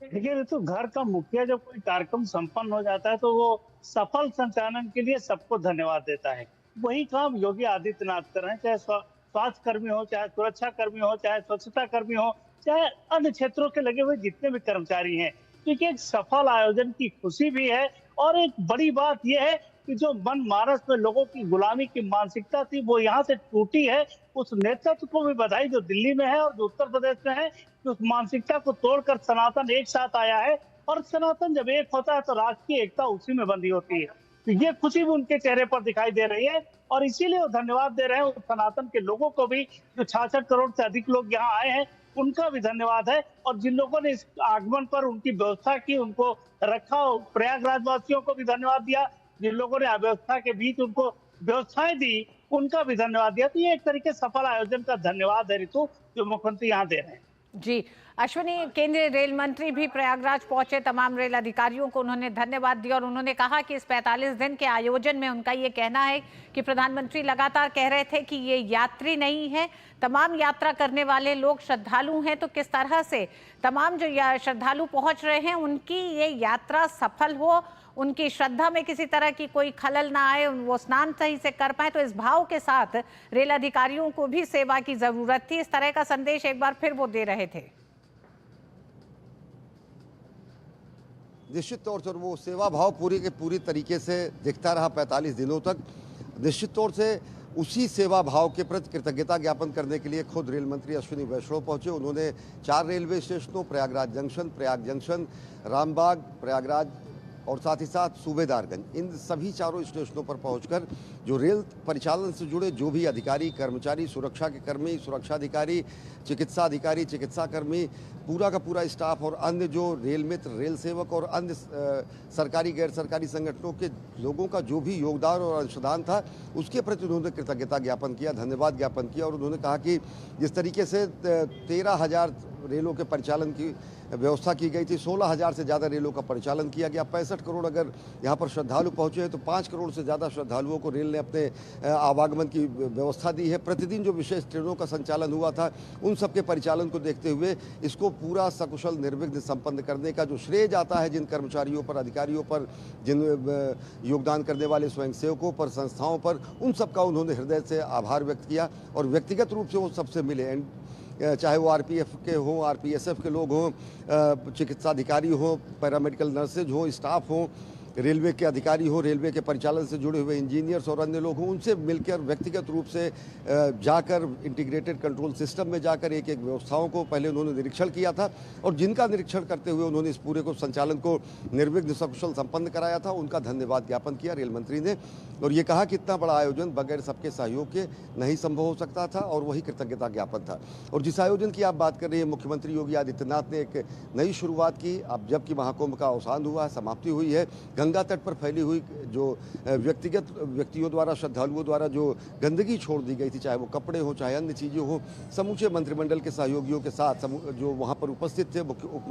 देखिए, तो घर का मुखिया जब कोई कार्यक्रम संपन्न हो जाता है तो वो सफल संचालन के लिए सबको धन्यवाद देता है। वही काम योगी आदित्यनाथ कर रहे हैं, चाहे स्वास्थ्य कर्मी हो, चाहे सुरक्षा कर्मी हो, चाहे स्वच्छता कर्मी हो, चाहे अन्य क्षेत्रों के लगे हुए जितने भी कर्मचारी हैं, क्योंकि एक सफल आयोजन की खुशी भी है। और एक बड़ी बात यह है कि जो मनमानस में लोगों की गुलामी की मानसिकता थी वो यहाँ से टूटी है। उस नेतृत्व को भी बधाई जो दिल्ली में है और जो उत्तर प्रदेश में है, कि उस मानसिकता को तोड़कर सनातन एक साथ आया है। और सनातन जब एक होता है तो राष्ट्र की एकता उसी में बंधी होती है। तो ये खुशी भी उनके चेहरे पर दिखाई दे रही है, और इसीलिए वो धन्यवाद दे रहे हैं। उस सनातन के लोगों को भी, जो 66 करोड़ से अधिक लोग यहाँ आए हैं, उनका भी धन्यवाद है। और जिन लोगों ने इस आगमन पर उनकी व्यवस्था की, उनको रखा, प्रयागराज वासियों को भी धन्यवाद दिया। जिन लोगों ने अव्यवस्था के बीच उनको व्यवस्थाएं दी, उनका भी धन्यवाद दिया। तो ये एक तरीके सफल आयोजन का धन्यवाद है ऋतु, जो मुख्यमंत्री यहाँ दे रहे हैं। जी अश्विनी, केंद्रीय रेल मंत्री भी प्रयागराज पहुंचे, तमाम रेल अधिकारियों को उन्होंने धन्यवाद दिया, और उन्होंने कहा कि इस 45 दिन के आयोजन में उनका ये कहना है कि प्रधानमंत्री लगातार कह रहे थे कि ये यात्री नहीं है, तमाम यात्रा करने वाले लोग श्रद्धालु हैं। तो किस तरह से तमाम जो श्रद्धालु पहुंच रहे हैं उनकी ये यात्रा सफल हो, उनकी श्रद्धा में किसी तरह की कोई खलल ना आए, वो स्नान सही से कर पाए। तो इस भाव के साथ रेल अधिकारियों को भी सेवा की जरूरत थी, इस तरह का संदेश एक बार फिर वो दे रहे थे। निश्चित तौर से वो सेवा भाव पूरी के पूरी तरीके से दिखता रहा 45 दिनों तक। निश्चित तौर से उसी सेवा भाव के प्रति कृतज्ञता ज्ञापन करने के लिए खुद रेल मंत्री अश्विनी वैष्णव पहुंचे। उन्होंने 4 रेलवे स्टेशनों, प्रयाग जंक्शन, रामबाग, प्रयागराज और साथ ही साथ सूबेदारगंज, इन सभी 4 स्टेशनों पर पहुंचकर जो रेल परिचालन से जुड़े जो भी अधिकारी, कर्मचारी, सुरक्षा के कर्मी, सुरक्षा अधिकारी, चिकित्सा अधिकारी, चिकित्सा कर्मी, पूरा का पूरा स्टाफ और अन्य जो रेल मित्र, रेल सेवक और अन्य सरकारी गैर सरकारी संगठनों के लोगों का जो भी योगदान और अंशदान था, उसके प्रति उन्होंने कृतज्ञता ज्ञापन किया, धन्यवाद ज्ञापन किया। और उन्होंने कहा कि जिस तरीके से 13,000 रेलों के परिचालन की व्यवस्था की गई थी, 16,000 से ज़्यादा रेलों का परिचालन किया गया। 65 करोड़ अगर यहाँ पर श्रद्धालु पहुँचे हैं तो 5 करोड़ से ज़्यादा श्रद्धालुओं को रेल ने अपने आवागमन की व्यवस्था दी है। प्रतिदिन जो विशेष ट्रेनों का संचालन हुआ था, उन सब के परिचालन को देखते हुए इसको पूरा सकुशल निर्विघ्न संपन्न करने का जो श्रेय जाता है जिन कर्मचारियों पर, अधिकारियों पर, जिन योगदान करने वाले स्वयंसेवकों पर, संस्थाओं पर, उन सब का उन्होंने हृदय से आभार व्यक्त किया। और व्यक्तिगत रूप से वो सबसे मिले, चाहे वो आरपीएफ के हों, आरपीएसएफ के लोग हों, चिकित्सा अधिकारी हों, पैरामेडिकल नर्सेज हों, स्टाफ हों, रेलवे के अधिकारी हो, रेलवे के परिचालन से जुड़े हुए इंजीनियर्स और अन्य लोग हों, उनसे मिलकर व्यक्तिगत रूप से जाकर इंटीग्रेटेड कंट्रोल सिस्टम में जाकर एक एक व्यवस्थाओं को पहले उन्होंने निरीक्षण किया था और जिनका निरीक्षण करते हुए उन्होंने इस पूरे को संचालन को निर्विघ्न सकुशल संपन्न कराया था, उनका धन्यवाद ज्ञापन किया रेल मंत्री ने और ये कहा कि इतना बड़ा आयोजन बगैर सबके सहयोग के नहीं संभव हो सकता था और वही कृतज्ञता ज्ञापन था। और जिस आयोजन की आप बात कर रहे हैं, मुख्यमंत्री योगी आदित्यनाथ ने एक नई शुरुआत की। अब जबकि महाकुंभ का अवसान हुआ, समाप्ति हुई है, गंगा तट पर फैली हुई जो व्यक्तिगत व्यक्तियों द्वारा, श्रद्धालुओं द्वारा जो गंदगी छोड़ दी गई थी, चाहे वो कपड़े हो चाहे अन्य चीज़ें हो, समूचे मंत्रिमंडल के सहयोगियों के साथ जो वहाँ पर उपस्थित थे, उप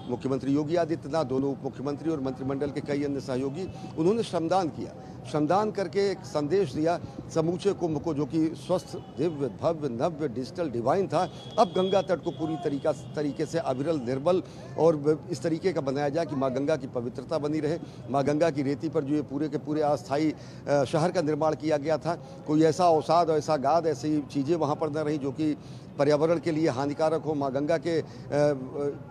मुख्यमंत्री योगी आदित्यनाथ, दोनों उप मुख्यमंत्री और मंत्रिमंडल के कई अन्य सहयोगी, उन्होंने श्रमदान किया। श्रमदान करके एक संदेश दिया समूचे कुंभ को, जो कि स्वस्थ, दिव्य, भव्य, नव्य, डिजिटल, डिवाइन था। अब गंगा तट को पूरी तरीके से अविरल, निर्मल और इस तरीके का बनाया जाए कि माँ गंगा की पवित्रता बनी रहे। माँ गंगा की रेती पर जो ये पूरे के पूरे अस्थायी शहर का निर्माण किया गया था, कोई ऐसा अवसाद, ऐसा गाद, ऐसी चीज़ें वहाँ पर न रही जो कि पर्यावरण के लिए हानिकारक हो, माँ गंगा के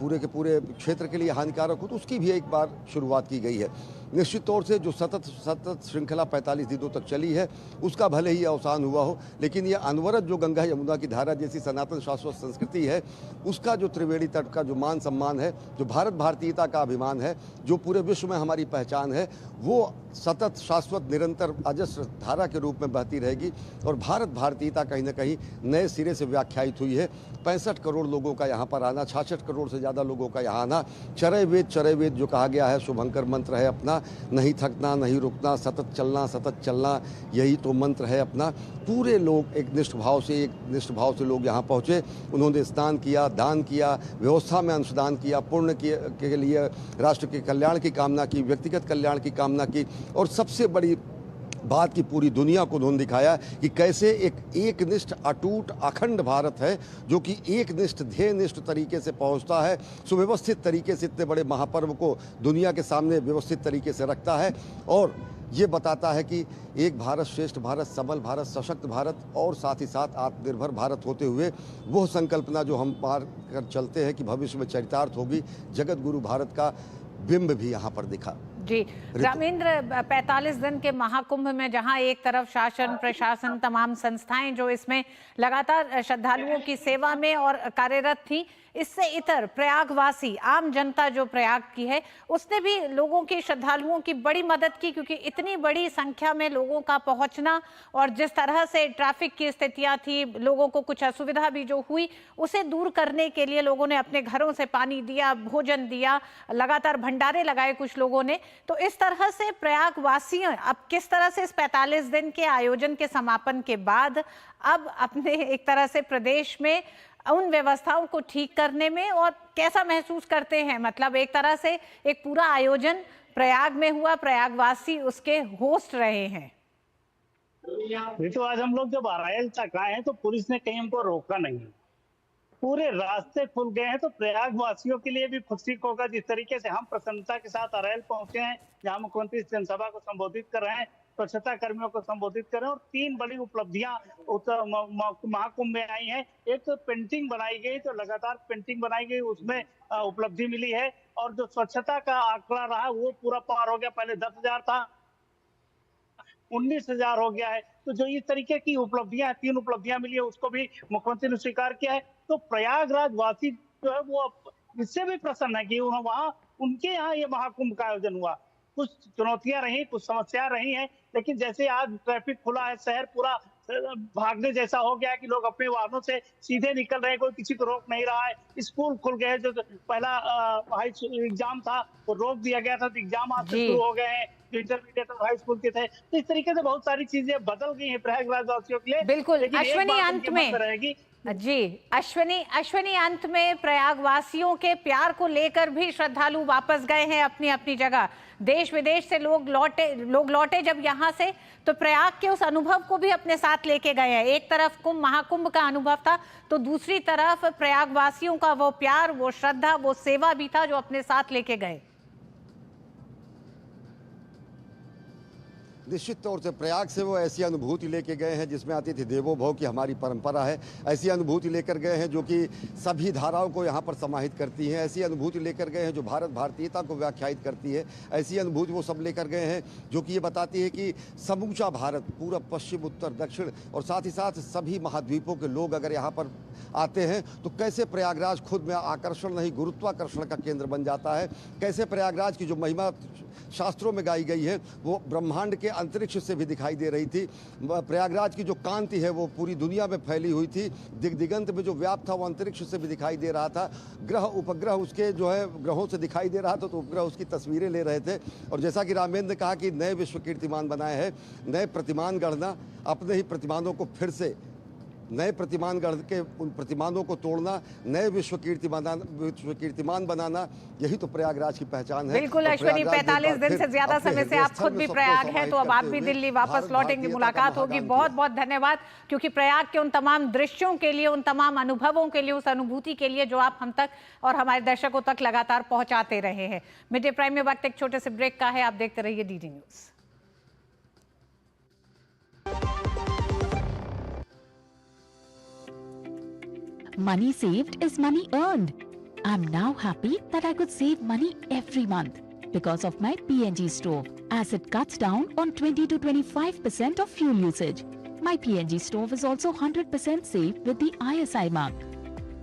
पूरे क्षेत्र के लिए हानिकारक हो, तो उसकी भी एक बार शुरुआत की गई है। निश्चित तौर से जो सतत श्रृंखला 45 दिनों तक चली है, उसका भले ही अवसान हुआ हो, लेकिन ये अनवरत जो गंगा यमुना की धारा जैसी सनातन शाश्वत संस्कृति है, उसका जो त्रिवेणी तट का जो मान सम्मान है, जो भारत भारतीयता का अभिमान है, जो पूरे विश्व में हमारी पहचान है, वो सतत, शाश्वत, निरंतर, अजस्र धारा के रूप में बहती रहेगी। और भारत भारतीयता कहीं ना कहीं नए सिरे से व्याख्यायित हुई है। 65 करोड़ लोगों का यहाँ पर आना, 66 करोड़ से ज़्यादा लोगों का यहाँ आना, चरय वेद जो कहा गया है, शुभंकर मंत्र है अपना, नहीं थकना, नहीं रुकना, सतत चलना, यही तो मंत्र है अपना। पूरे लोग एक निष्ठ भाव से लोग यहाँ पहुँचे। उन्होंने स्नान किया, दान किया, व्यवस्था में अंशदान किया, पुण्य के लिए राष्ट्र के कल्याण की कामना की, व्यक्तिगत कल्याण की कामना की और सबसे बड़ी बात की पूरी दुनिया को उन्होंने दिखाया कि कैसे एक निष्ठ, अटूट, अखंड भारत है जो कि एक निष्ठ, ध्येयनिष्ठ तरीके से पहुंचता है, सुव्यवस्थित तरीके से इतने बड़े महापर्व को दुनिया के सामने व्यवस्थित तरीके से रखता है और ये बताता है कि एक भारत श्रेष्ठ भारत, सबल भारत, सशक्त भारत और साथ ही साथ आत्मनिर्भर भारत होते हुए वो संकल्पना जो हम पार कर चलते हैं कि भविष्य में चरितार्थ होगी, जगत गुरु भारत का बिंब भी यहाँ पर दिखा। जी रामेंद्र, 45 दिन के महाकुंभ में जहां एक तरफ शासन, प्रशासन, तमाम संस्थाएं जो इसमें लगातार श्रद्धालुओं की सेवा में और कार्यरत थी, इससे इतर प्रयागवासी, आम जनता जो प्रयाग की है, उसने भी लोगों की, श्रद्धालुओं की बड़ी मदद की, क्योंकि इतनी बड़ी संख्या में लोगों का पहुंचना और जिस तरह से ट्रैफिक की स्थितियां थी, लोगों को कुछ असुविधा भी जो हुई, उसे दूर करने के लिए लोगों ने अपने घरों से पानी दिया, भोजन दिया, लगातार भंडारे लगाए कुछ लोगों ने। तो इस तरह से प्रयागवासियों अब किस तरह से इस 45 दिन के आयोजन के समापन के बाद अब अपने एक तरह से प्रदेश में उन व्यवस्थाओं को ठीक करने में और कैसा महसूस करते हैं? मतलब एक तरह से एक पूरा आयोजन प्रयाग में हुआ, प्रयागवासी उसके होस्ट रहे हैं। ये तो आज हम लोग जब अराइल तक आए हैं तो पुलिस ने कहीं हमको रोका नहीं, पूरे रास्ते खुल गए हैं। तो प्रयागवासियों के लिए भी खुशी होगा जिस तरीके से हम प्रसन्नता के साथ अराइल पहुंचे हैं, जहां मुख्यमंत्री जनसभा को संबोधित कर रहे हैं, स्वच्छता कर्मियों को संबोधित कर रहे हैं और 3 बड़ी उपलब्धियां महाकुंभ में आई हैं। एक तो पेंटिंग बनाई गई, तो लगातार पेंटिंग बनाई गई, उसमें उपलब्धि मिली है और जो स्वच्छता का आंकड़ा रहा वो पूरा पार हो गया। पहले 10,000 था, 19,000 हो गया है। तो जो इस तरीके की उपलब्धियां, 3 उपलब्धियां मिली है, उसको भी मुख्यमंत्री ने स्वीकार किया है। तो प्रयागराज वासी जो है वो इससे भी प्रसन्न है कि वहाँ उनके यहाँ ये महाकुंभ का आयोजन हुआ। कुछ चुनौतियां रही, कुछ समस्याएं रही हैं, लेकिन जैसे आज ट्रैफिक खुला है, शहर पूरा भागने जैसा हो गया है कि लोग अपने वाहनों से सीधे निकल रहे हैं, कोई किसी को रोक नहीं रहा है। स्कूल खुल गए, जो पहला हाई एग्जाम था वो रोक दिया गया था, तो एग्जाम आज से शुरू हो गए हैं, जो इंटरमीडिएट और हाई स्कूल के थे। तो इस तरीके से बहुत सारी चीजें बदल गई हैं प्रयागराज वासियों के लिए। बिल्कुल। अश्विनी, अंत में रहेगी जी, अश्विनी, अंत में प्रयागवासियों के प्यार को लेकर भी श्रद्धालु वापस गए हैं अपनी अपनी जगह। देश विदेश से लोग लौटे जब यहाँ से, तो प्रयाग के उस अनुभव को भी अपने साथ लेके गए हैं। एक तरफ महाकुंभ का अनुभव था, तो दूसरी तरफ प्रयागवासियों का वो प्यार, वो श्रद्धा, वो सेवा भी था जो अपने साथ लेके गए। निश्चित तौर से प्रयाग से वो ऐसी अनुभूति लेके गए हैं जिसमें अतिथि देवो भव की हमारी परंपरा है। ऐसी अनुभूति लेकर गए हैं जो कि सभी धाराओं को यहाँ पर समाहित करती है। ऐसी अनुभूति लेकर गए हैं जो भारत भारतीयता को व्याख्यायित करती है। ऐसी अनुभूति वो सब लेकर गए हैं जो कि ये बताती है कि समूचा भारत, पूरब पश्चिम उत्तर दक्षिण और साथ ही साथ सभी महाद्वीपों के लोग अगर यहाँ पर आते हैं तो कैसे प्रयागराज खुद में आकर्षण नहीं गुरुत्वाकर्षण का केंद्र बन जाता है। कैसे प्रयागराज की जो महिमा शास्त्रों में गाई गई है वो ब्रह्मांड के अंतरिक्ष से भी दिखाई दे रही थी। प्रयागराज की जो कांति है वो पूरी दुनिया में फैली हुई थी। दिगंत में जो व्याप्त था वो अंतरिक्ष से भी दिखाई दे रहा था। ग्रह उपग्रह उसके जो है ग्रहों से दिखाई दे रहा था तो उपग्रह उसकी तस्वीरें ले रहे थे। और जैसा कि रामेंद्र ने कहा कि नए विश्व कीर्तिमान बनाए हैं, नए प्रतिमान गढ़ना, अपने ही प्रतिमानों को फिर से नए प्रतिमान गढ़ के उन प्रतिमानों को तोड़ना, नए विश्व कीर्तिमान बनाना, यही तो प्रयागराज की पहचान है। बिल्कुल अश्विनी, 45 दिन से ज्यादा समय से आप खुद भी प्रयाग हैं तो अब आप भी दिल्ली वापस लौटेंगे, मुलाकात होगी। बहुत बहुत धन्यवाद, क्योंकि प्रयाग के उन तमाम दृश्यों के लिए, उन तमाम अनुभवों के लिए, उस अनुभूति के लिए जो आप हम तक और हमारे दर्शकों तक लगातार पहुंचाते रहे हैं। मिड डे प्राइम में वक्त एक छोटे से ब्रेक का है, आप देखते रहिए DD news. Money saved is money earned. I'm now happy that I could save money every month because of my PNG stove, as it cuts down on 20 to 25% of fuel usage. My PNG stove is also 100% safe with the ISI mark.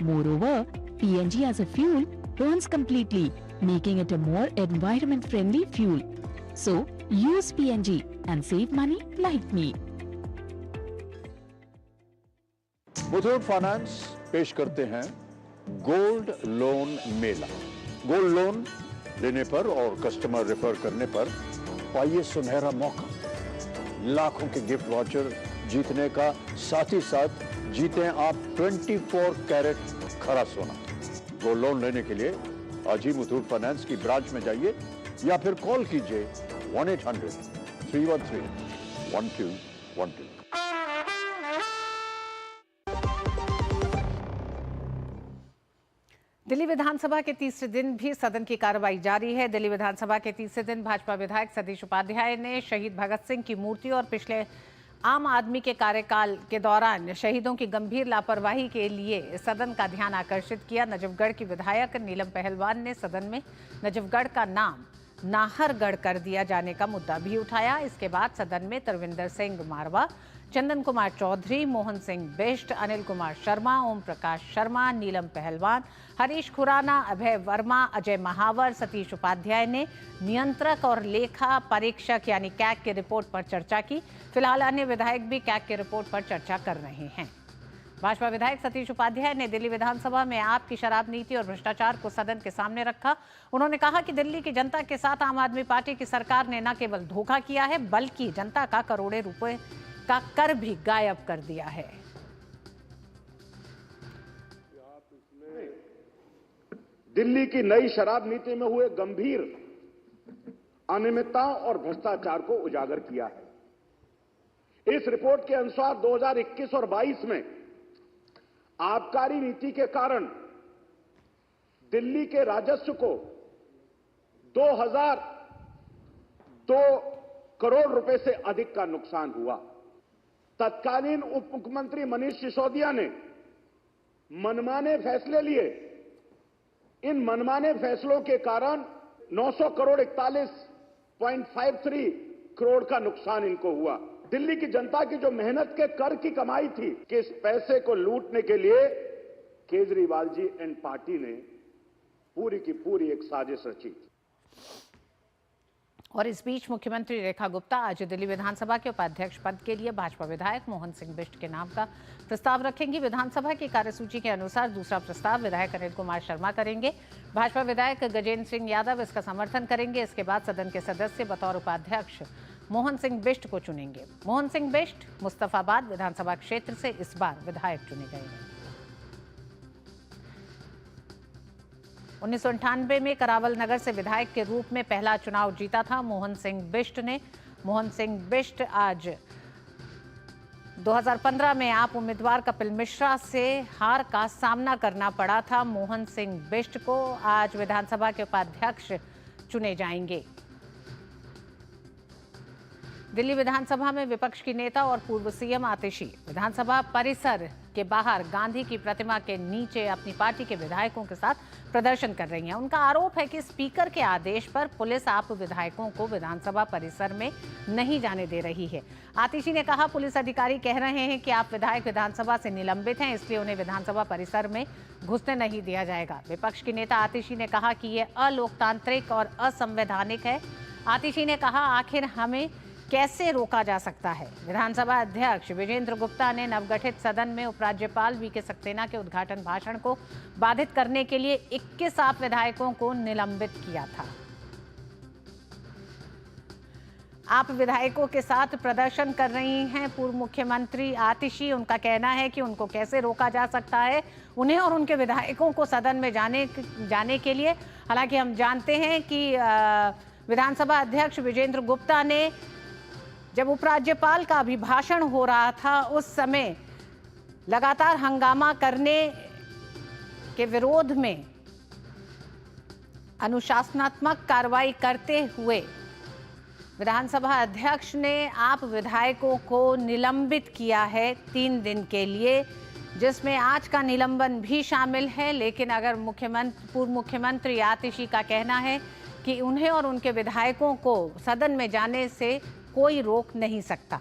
Moreover, PNG as a fuel burns completely, making it a more environment-friendly fuel. So, use PNG and save money like me. Muthoot finance पेश करते हैं gold loan मेला। Gold loan लेने पर और customer refer करने पर पाइए सुनहरा मौका, लाखों के गिफ्ट वाउचर जीतने का, साथ ही साथ जीतें आप 24 कैरेट खरा सोना। गोल्ड लोन लेने के लिए आज ही मुथूट फाइनेंस की ब्रांच में जाइए या फिर कॉल कीजिए 1-800-313-1212। दिल्ली विधानसभा के तीसरे दिन भी सदन की कार्रवाई जारी है। दिल्ली विधानसभा के तीसरे दिन भाजपा विधायक सतीश उपाध्याय ने शहीद भगत सिंह की मूर्ति और पिछले आम आदमी के कार्यकाल के दौरान शहीदों की गंभीर लापरवाही के लिए सदन का ध्यान आकर्षित किया। नजफगढ़ की विधायक नीलम पहलवान ने सदन में नजफगढ़ का नाम नाहरगढ़ कर दिया जाने का मुद्दा भी उठाया। इसके बाद सदन में तरविंदर सिंह मारवा, चंदन कुमार चौधरी, मोहन सिंह बिष्ट, अनिल कुमार शर्मा, ओम प्रकाश शर्मा, नीलम पहलवान, हरीश खुराना, अभय वर्मा, अजय महावर, सतीश उपाध्याय ने नियंत्रक और लेखा परीक्षक यानी कैग की रिपोर्ट पर चर्चा की। फिलहाल अन्य विधायक भी कैग की रिपोर्ट पर चर्चा कर रहे हैं। भाजपा विधायक सतीश उपाध्याय ने दिल्ली विधानसभा में आप की शराब नीति और भ्रष्टाचार को सदन के सामने रखा। उन्होंने कहा कि दिल्ली की जनता के साथ आम आदमी पार्टी की सरकार ने न केवल धोखा किया है बल्कि जनता का करोड़ों रुपए का कर भी गायब कर दिया है। दिल्ली की नई शराब नीति में हुए गंभीर अनियमितताओं और भ्रष्टाचार को उजागर किया है। इस रिपोर्ट के अनुसार 2021 और 22 में आबकारी नीति के कारण दिल्ली के राजस्व को 2002 करोड़ रुपए से अधिक का नुकसान हुआ। तत्कालीन उप मुख्यमंत्री मनीष सिसोदिया ने मनमाने फैसले लिए। इन मनमाने फैसलों के कारण 900 करोड़ 41.53 करोड़ का नुकसान इनको हुआ। दिल्ली की जनता की जो मेहनत के कर की कमाई थी कि इस पैसे को लूटने के लिए केजरीवाल जी एंड पार्टी ने पूरी की पूरी एक साजिश रची। और इस बीच मुख्यमंत्री रेखा गुप्ता आज दिल्ली विधानसभा के उपाध्यक्ष पद के लिए भाजपा विधायक मोहन सिंह बिष्ट के नाम का प्रस्ताव रखेंगी। विधानसभा की कार्यसूची के अनुसार दूसरा प्रस्ताव विधायक अनिल कुमार शर्मा करेंगे। भाजपा विधायक गजेंद्र सिंह यादव इसका समर्थन करेंगे। इसके बाद सदन के सदस्य बतौर उपाध्यक्ष मोहन सिंह बिष्ट को चुनेंगे। मोहन सिंह बिष्ट मुस्तफाबाद विधानसभा क्षेत्र से इस बार विधायक चुने गए हैं। 1998 में करावल नगर से विधायक के रूप में पहला चुनाव जीता था मोहन सिंह बिष्ट ने। मोहन सिंह बिष्ट आज 2015 में आप उम्मीदवार कपिल मिश्रा से हार का सामना करना पड़ा था। मोहन सिंह बिष्ट को आज विधानसभा के उपाध्यक्ष चुने जाएंगे। दिल्ली विधानसभा में विपक्ष की नेता और पूर्व सीएम आतिशी विधानसभा परिसर के बाहर गांधी की प्रतिमा के नीचे अपनी पार्टी के विधायकों के साथ प्रदर्शन कर रही हैं। उनका आरोप है कि स्पीकर के आदेश पर पुलिस आप विधायकों को विधानसभा परिसर में नहीं जाने दे रही है। आतिशी ने कहा, पुलिस अधिकारी कह रहे हैं कि आप विधायक विधानसभा से निलंबित हैं, इसलिए उन्हें विधानसभा परिसर में घुसने नहीं दिया जाएगा। विपक्ष की नेता आतिशी ने कहा कि यह अलोकतांत्रिक और असंवैधानिक है। आतिशी ने कहा, आखिर हमें कैसे रोका जा सकता है। विधानसभा अध्यक्ष विजेंद्र गुप्ता ने नवगठित सदन में उपराज्यपाल वीके सक्सेना के उद्घाटन भाषण को बाधित करने के लिए 21 आप विधायकों को निलंबित किया था। आप विधायकों के साथ प्रदर्शन कर रही हैं पूर्व मुख्यमंत्री आतिशी। उनका कहना है कि उनको कैसे रोका जा सकता है, उन्हें और उनके विधायकों को सदन में जाने के लिए। हालांकि हम जानते हैं कि विधानसभा अध्यक्ष विजेंद्र गुप्ता ने जब उपराज्यपाल का अभिभाषण हो रहा था उस समय लगातार हंगामा करने के विरोध में अनुशासनात्मक कार्रवाई करते हुए विधानसभा अध्यक्ष ने आप विधायकों को निलंबित किया है 3 दिन के लिए, जिसमें आज का निलंबन भी शामिल है। लेकिन अगर पूर्व मुख्यमंत्री आतिशी का कहना है कि उन्हें और उनके विधायकों को सदन में जाने से कोई रोक नहीं सकता।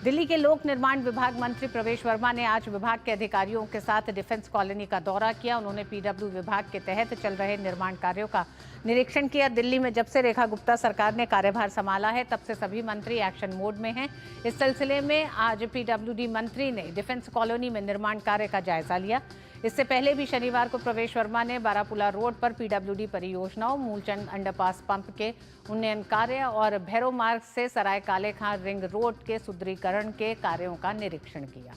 दिल्ली के लोक निर्माण विभाग मंत्री प्रवेश वर्मा ने आज विभाग के अधिकारियों के साथ डिफेंस कॉलोनी का दौरा किया। उन्होंने पीडब्ल्यू विभाग के तहत चल रहे निर्माण कार्यों का निरीक्षण किया। दिल्ली में जब से रेखा गुप्ता सरकार ने कार्यभार संभाला है तब से सभी मंत्री एक्शन मोड में हैं। इस सिलसिले में आज पीडब्ल्यूडी मंत्री ने डिफेंस कॉलोनी में निर्माण कार्य का जायजा लिया। इससे पहले भी शनिवार को प्रवेश वर्मा ने बारापुला रोड पर पीडब्ल्यूडी परियोजनाओं, मूलचंद अंडरपास पंप के उन्नयन कार्य और भैरव मार्ग से सराय काले खां रिंग रोड के सुदृढ़ीकरण के कार्यों का निरीक्षण किया।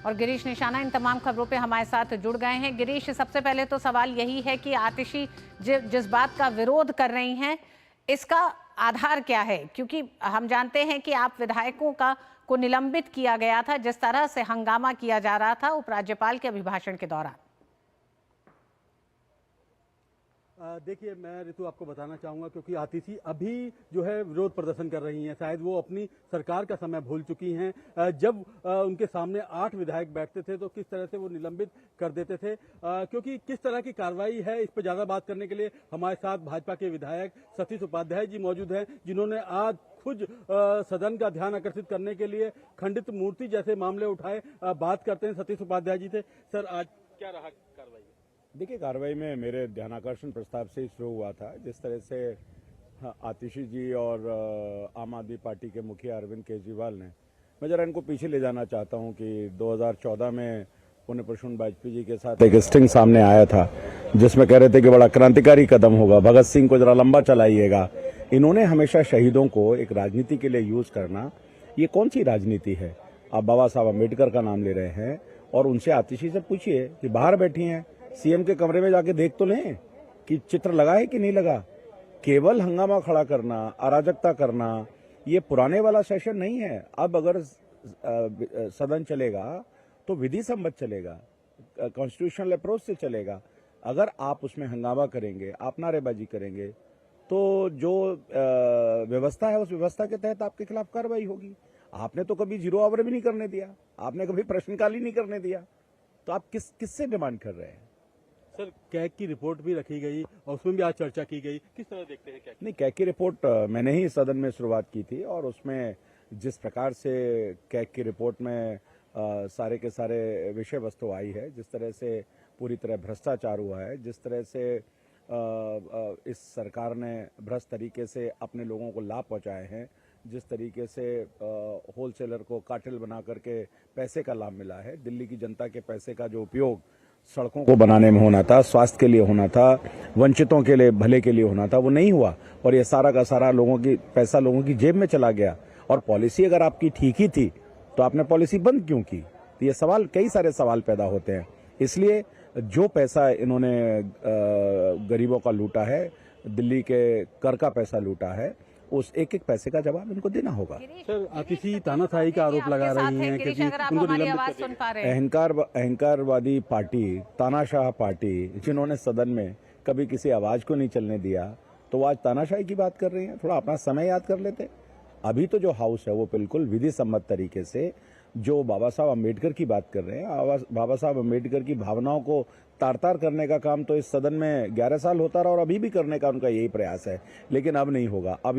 और गिरीश निशाना इन तमाम खबरों पे हमारे साथ जुड़ गए हैं। गिरीश, सबसे पहले तो सवाल यही है कि आतिशी जिस बात का विरोध कर रही हैं, इसका आधार क्या है? क्योंकि हम जानते हैं कि आप विधायकों को निलंबित किया गया था जिस तरह से हंगामा किया जा रहा था उपराज्यपाल के अभिभाषण के दौरान। देखिए, मैं ऋतु आपको बताना चाहूंगा, क्योंकि आतिशी अभी जो है विरोध प्रदर्शन कर रही हैं। शायद वो अपनी सरकार का समय भूल चुकी हैं। जब उनके सामने 8 विधायक बैठते थे तो किस तरह से वो निलंबित कर देते थे, क्योंकि किस तरह की कार्रवाई है, इस पर ज्यादा बात करने के लिए हमारे साथ भाजपा के विधायक सतीश उपाध्याय जी मौजूद हैं, जिन्होंने आज खुद सदन का ध्यान आकर्षित करने के लिए खंडित मूर्ति जैसे मामले उठाए। बात करते हैं सतीश उपाध्याय जी से। सर, आज क्या रहा कार्रवाई? देखिए, कार्रवाई में मेरे ध्यानाकर्षण प्रस्ताव से ही शुरू हुआ था। जिस तरह से आतिशी जी और आम आदमी पार्टी के मुखिया अरविंद केजरीवाल ने, मैं जरा इनको पीछे ले जाना चाहता हूं कि 2014 में पुण्य प्रसून वाजपेयी जी के साथ एक स्टिंग सामने आया था जिसमें कह रहे थे कि बड़ा क्रांतिकारी कदम होगा, भगत सिंह को जरा लंबा चलाइएगा। इन्होंने हमेशा शहीदों को एक राजनीति के लिए यूज करना, ये कौन सी राजनीति है? आप बाबा साहब अम्बेडकर का नाम ले रहे हैं और उनसे आतिशी से पूछिए कि बाहर बैठी हैं, सीएम के कमरे में जाके देख तो लें कि चित्र लगा है कि नहीं लगा। केवल हंगामा खड़ा करना, अराजकता करना, ये पुराने वाला सेशन नहीं है। अब अगर सदन चलेगा तो विधि सम्मत चलेगा, कॉन्स्टिट्यूशनल अप्रोच से चलेगा। अगर आप उसमें हंगामा करेंगे, आप नारेबाजी करेंगे, तो जो व्यवस्था है उस व्यवस्था के तहत आपके खिलाफ कार्रवाई होगी। आपने तो कभी 0 आवर भी नहीं करने दिया, आपने कभी प्रश्नकाल ही नहीं करने दिया, तो आप किससे डिमांड कर रहे हैं? सर, कैग की रिपोर्ट भी रखी गई और उसमें भी आज चर्चा की गई, किस तरह देखते हैं कैग? नहीं, कैग की रिपोर्ट मैंने ही सदन में शुरुआत की थी और उसमें जिस प्रकार से कैग की रिपोर्ट में सारे के सारे विषय वस्तु आई है, जिस तरह से पूरी तरह भ्रष्टाचार हुआ है, जिस तरह से इस सरकार ने भ्रष्ट तरीके से अपने लोगों को लाभ पहुंचाए हैं, जिस तरीके से होलसेलर को कार्टेल बना करके पैसे का लाभ मिला है, दिल्ली की जनता के पैसे का जो उपयोग सड़कों को बनाने में होना था, स्वास्थ्य के लिए होना था, वंचितों के लिए भले के लिए होना था, वो नहीं हुआ और ये सारा का सारा पैसा लोगों की जेब में चला गया। और पॉलिसी अगर आपकी ठीक ही थी तो आपने पॉलिसी बंद क्यों की? तो ये सवाल, कई सारे सवाल पैदा होते हैं। इसलिए जो पैसा इन्होंने गरीबों का लूटा है, दिल्ली के कर का पैसा लूटा है, उस एक एक पैसे का जवाब इनको देना होगा। सर, आतिशी तानाशाही का आरोप लगा रही हैं कि उनको निलंबित कर दिया। अहंकारवादी पार्टी, तानाशाह पार्टी, जिन्होंने सदन में कभी किसी आवाज को नहीं चलने दिया, तो आज तानाशाही की बात कर रही हैं। थोड़ा अपना समय याद कर लेते। अभी तो जो हाउस है वो बिल्कुल विधि सम्मत तरीके से जो बाबा साहब अम्बेडकर की बात कर रहे हैं, बाबा साहब अम्बेडकर की भावनाओं को तार-तार करने का काम तो इस सदन में 11 साल होता रहा और अभी भी करने का उनका यही प्रयास है, लेकिन अब नहीं होगा। अब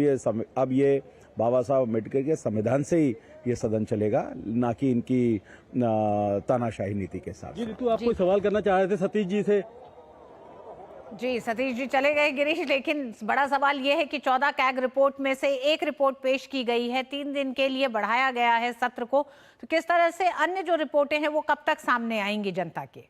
ये बाबा साहब अम्बेडकर के संविधान से ही ये सदन चलेगा, ना कि इनकी तानाशाही नीति के साथ। जी ऋतु, आप कोई सवाल करना चाह रहे थे सतीश जी से? जी सतीश जी चले गए गिरीश, लेकिन बड़ा सवाल यह है कि 14 कैग रिपोर्ट में से एक रिपोर्ट पेश की गई है, 3 दिन के लिए बढ़ाया गया है सत्र को, तो किस तरह से अन्य जो रिपोर्टें हैं वो कब तक सामने आएंगी जनता के?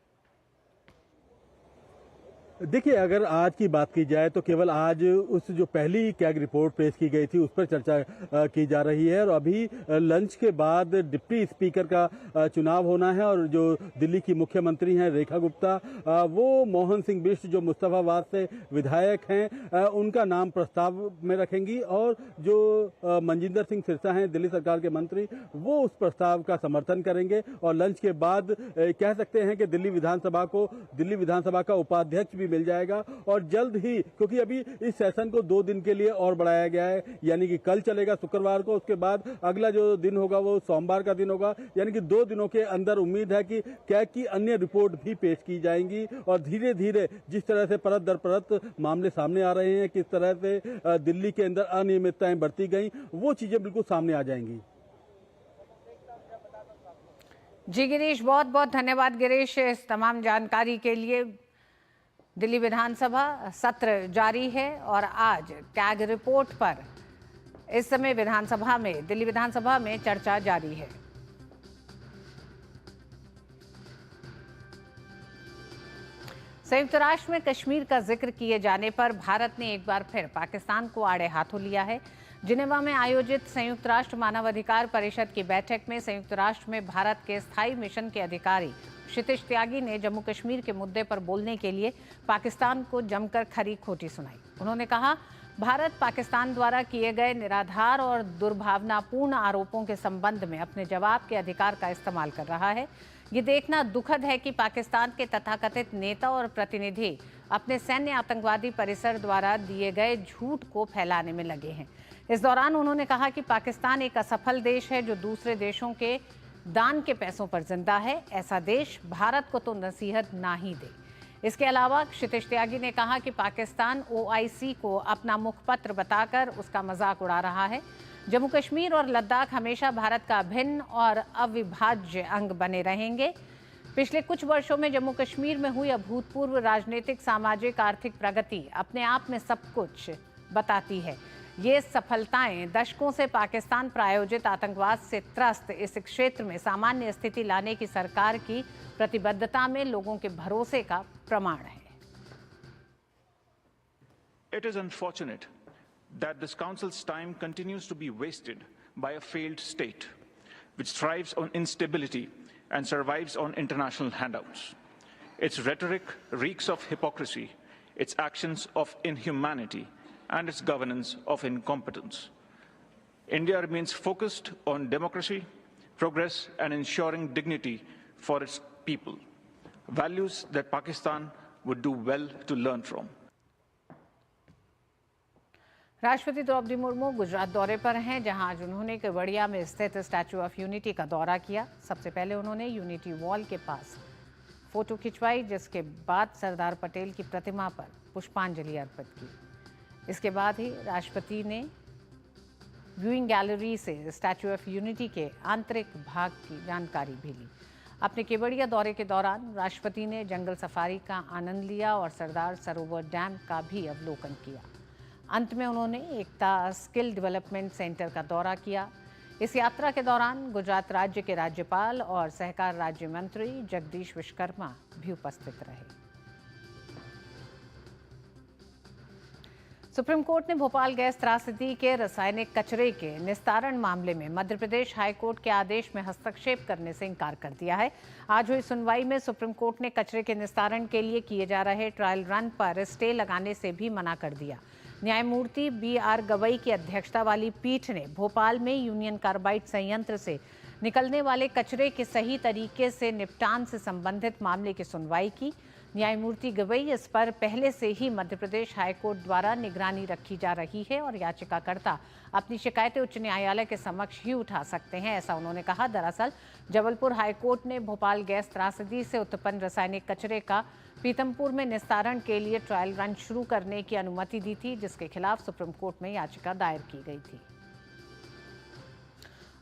देखिए, अगर आज की बात की जाए तो केवल आज उस जो पहली कैग रिपोर्ट पेश की गई थी उस पर चर्चा की जा रही है और अभी लंच के बाद डिप्टी स्पीकर का चुनाव होना है और जो दिल्ली की मुख्यमंत्री हैं रेखा गुप्ता, वो मोहन सिंह बिष्ट जो मुस्तफाबाद से विधायक हैं उनका नाम प्रस्ताव में रखेंगी और जो मनजिंदर सिंह सिरसा हैं दिल्ली सरकार के मंत्री, वो उस प्रस्ताव का समर्थन करेंगे और लंच के बाद कह सकते हैं कि दिल्ली विधानसभा का उपाध्यक्ष भी मिल जाएगा और जल्द ही, क्योंकि अभी इस सेशन को 2 दिन के लिए और बढ़ाया गया है, यानी कि कल चलेगा शुक्रवार को, उसके बाद अगला जो दिन होगा वो सोमवार का दिन होगा, यानी कि 2 दिनों के अंदर उम्मीद है कि कैग की अन्य रिपोर्ट भी पेश की जाएंगी और धीरे धीरे जिस तरह से परत दर परत मामले सामने आ रहे हैं, किस तरह से दिल्ली के अंदर अनियमितताएं बढ़ती गई, वो चीजें बिल्कुल सामने आ जाएंगी। जी गिरीश, बहुत बहुत धन्यवाद गिरीश इस तमाम जानकारी के लिए। दिल्ली विधानसभा सत्र जारी है और आज कैग रिपोर्ट पर इस समय दिल्ली विधानसभा में चर्चा जारी है। संयुक्त राष्ट्र में कश्मीर का जिक्र किए जाने पर भारत ने एक बार फिर पाकिस्तान को आड़े हाथों लिया है। जिनेवा में आयोजित संयुक्त राष्ट्र मानवाधिकार परिषद की बैठक में संयुक्त राष्ट्र में भारत के स्थायी मिशन के अधिकारी क्षितिज त्यागी ने जम्मू कश्मीर के मुद्दे पर बोलने के लिए पाकिस्तान को जमकर खरी खोटी सुनाई। उन्होंने कहा, भारत पाकिस्तान द्वारा किए गए निराधार और दुर्भावनापूर्ण आरोपों के संबंध में अपने जवाब के अधिकार का इस्तेमाल कर रहा है। ये देखना दुखद है कि पाकिस्तान के तथाकथित नेता और प्रतिनिधि अपने सैन्य आतंकवादी परिसर द्वारा दिए गए झूठ को फैलाने में लगे हैं। इस दौरान उन्होंने कहा कि पाकिस्तान एक असफल देश है जो दूसरे देशों के दान के पैसों पर जिंदा है। ऐसा देश भारत को तो नसीहत ना ही दे। इसके अलावा क्षितिज त्यागी ने कहा कि पाकिस्तान OIC को अपना मुखपत्र बताकर उसका मजाक उड़ा रहा है। जम्मू कश्मीर और लद्दाख हमेशा भारत का अभिन्न और अविभाज्य अंग बने रहेंगे। पिछले कुछ वर्षों में जम्मू कश्मीर में हुई अभूतपूर्व राजनीतिक, सामाजिक, आर्थिक प्रगति अपने आप में सब कुछ बताती है। ये सफलताएं दशकों से पाकिस्तान प्रायोजित आतंकवाद से त्रस्त इस क्षेत्र में सामान्य स्थिति लाने की सरकार की प्रतिबद्धता में लोगों के भरोसे का प्रमाण है। It is unfortunate that this council's time continues to be wasted by a failed state which thrives on instability and survives on international handouts. Its rhetoric reeks of hypocrisy, its actions of inhumanity, and its governance of incompetence. India remains focused on democracy, progress, and ensuring dignity for its people, values that Pakistan would do well to learn from. राष्ट्रपति द्रौपदी मुर्मू गुजरात दौरे पर हैं, जहां आज उन्होंने केवड़िया में स्थित statue of unity का दौरा किया। सबसे पहले उन्होंने यूनिटी वॉल के पास फोटो खिंचवाई, जिसके बाद सरदार पटेल की प्रतिमा पर पुष्पांजलि अर्पित की। इसके बाद ही राष्ट्रपति ने व्यूइंग गैलरी से स्टैच्यू ऑफ यूनिटी के आंतरिक भाग की जानकारी भी ली। अपने केवड़िया दौरे के दौरान राष्ट्रपति ने जंगल सफारी का आनंद लिया और सरदार सरोवर डैम का भी अवलोकन किया। अंत में उन्होंने एकता स्किल डेवलपमेंट सेंटर का दौरा किया। इस यात्रा के दौरान गुजरात राज्य के राज्यपाल और सहकार राज्य मंत्री जगदीश विश्वकर्मा भी उपस्थित रहे। सुप्रीम कोर्ट ने भोपाल गैस त्रासदी के रासायनिक कचरे के निस्तारण मामले में मध्य प्रदेश हाईकोर्ट के आदेश में हस्तक्षेप करने से इनकार कर दिया है। आज हुई सुनवाई में सुप्रीम कोर्ट ने कचरे के निस्तारण के लिए किए जा रहे ट्रायल रन पर स्टे लगाने से भी मना कर दिया। न्यायमूर्ति BR गवई की अध्यक्षता वाली पीठ ने भोपाल में यूनियन कार्बाइड संयंत्र से निकलने वाले कचरे के सही तरीके से निपटान से संबंधित मामले की सुनवाई की। न्यायमूर्ति गवई इस पर पहले से ही मध्य प्रदेश हाईकोर्ट द्वारा निगरानी रखी जा रही है और याचिकाकर्ता अपनी शिकायतें उच्च न्यायालय के समक्ष ही उठा सकते हैं, ऐसा उन्होंने कहा। दरअसल जबलपुर हाईकोर्ट ने भोपाल गैस त्रासदी से उत्पन्न रासायनिक कचरे का पीतमपुर में निस्तारण के लिए ट्रायल रन शुरू करने की अनुमति दी थी, जिसके खिलाफ सुप्रीम कोर्ट में याचिका दायर की गई थी।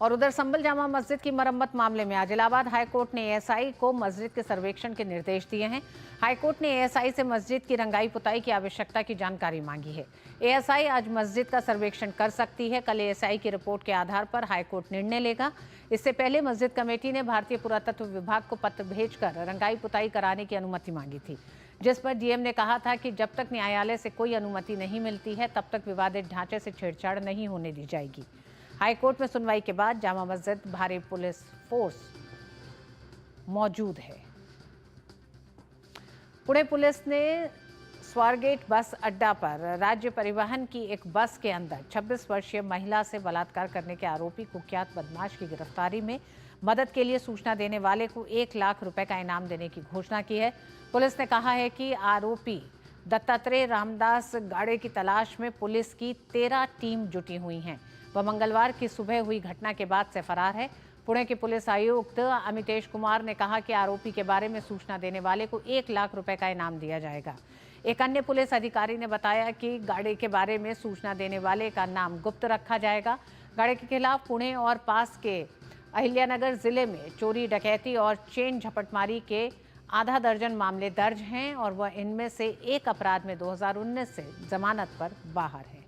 और उधर संभल जामा मस्जिद की मरम्मत मामले में आज इलाहाबाद हाईकोर्ट ने एएसआई को मस्जिद के सर्वेक्षण के निर्देश दिए हैं। हाईकोर्ट ने एएसआई से मस्जिद की रंगाई पुताई की आवश्यकता की जानकारी मांगी है। एएसआई आज मस्जिद का सर्वेक्षण कर सकती है। कल एएसआई की रिपोर्ट के आधार पर हाईकोर्ट निर्णय लेगा। इससे पहले मस्जिद कमेटी ने भारतीय पुरातत्व विभाग को पत्र भेजकर रंगाई पुताई कराने की अनुमति मांगी थी, जिस पर डीएम ने कहा था कि जब तक न्यायालय से कोई अनुमति नहीं मिलती है तब तक विवादित ढांचे से छेड़छाड़ नहीं होने दी जाएगी। हाईकोर्ट में सुनवाई के बाद जामा मस्जिद भारी पुलिस फोर्स मौजूद है। पुणे पुलिस ने स्वारगेट बस अड्डा पर राज्य परिवहन की एक बस के अंदर 26 वर्षीय महिला से बलात्कार करने के आरोपी कुख्यात बदमाश की गिरफ्तारी में मदद के लिए सूचना देने वाले को 1 लाख रुपए का इनाम देने की घोषणा की है। पुलिस ने कहा है कि आरोपी दत्तात्रेय रामदास गाड़े की तलाश में पुलिस की 13 टीम जुटी हुई हैं। वह मंगलवार की सुबह हुई घटना के बाद से फरार है। पुणे के पुलिस आयुक्त अमितेश कुमार ने कहा कि आरोपी के बारे में सूचना देने वाले को 1 लाख रुपए का इनाम दिया जाएगा। एक अन्य पुलिस अधिकारी ने बताया कि गाड़े के बारे में सूचना देने वाले का नाम गुप्त रखा जाएगा। गाड़े के खिलाफ पुणे और पास के अहिल्यानगर जिले में चोरी, डकैती और चेन झपटमारी के आधा दर्जन मामले दर्ज हैं और वह इनमें से एक अपराध में 2019 से जमानत पर बाहर है।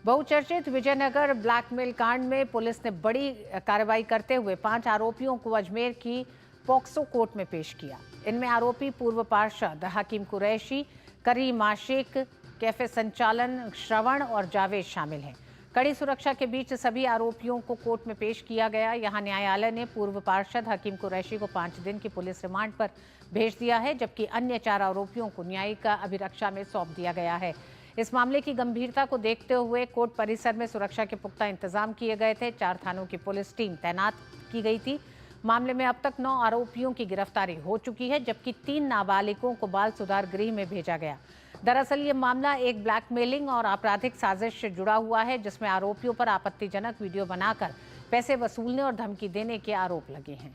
बहुचर्चित विजयनगर ब्लैकमेल कांड में पुलिस ने बड़ी कार्रवाई करते हुए 5 आरोपियों को अजमेर की पॉक्सो कोर्ट में पेश किया। इनमें आरोपी पूर्व पार्षद हकीम कुरैशी, करीम आशिक, कैफे संचालन श्रवण और जावेद शामिल हैं। कड़ी सुरक्षा के बीच सभी आरोपियों को कोर्ट में पेश किया गया। यहां न्यायालय ने पूर्व पार्षद हकीम कुरैशी को 5 दिन की पुलिस रिमांड पर भेज दिया है, जबकि अन्य 4 आरोपियों को न्यायिक अभिरक्षा में सौंप दिया गया है। इस मामले की गंभीरता को देखते हुए कोर्ट परिसर में सुरक्षा के पुख्ता इंतजाम किए गए थे। 4 थानों की पुलिस टीम तैनात की गई थी। मामले में अब तक 9 आरोपियों की गिरफ्तारी हो चुकी है, जबकि 3 नाबालिगों को बाल सुधार गृह में भेजा गया। दरअसल ये मामला एक ब्लैकमेलिंग और आपराधिक साजिश से जुड़ा हुआ है, जिसमें आरोपियों पर आपत्तिजनक वीडियो बनाकर पैसे वसूलने और धमकी देने के आरोप लगे हैं।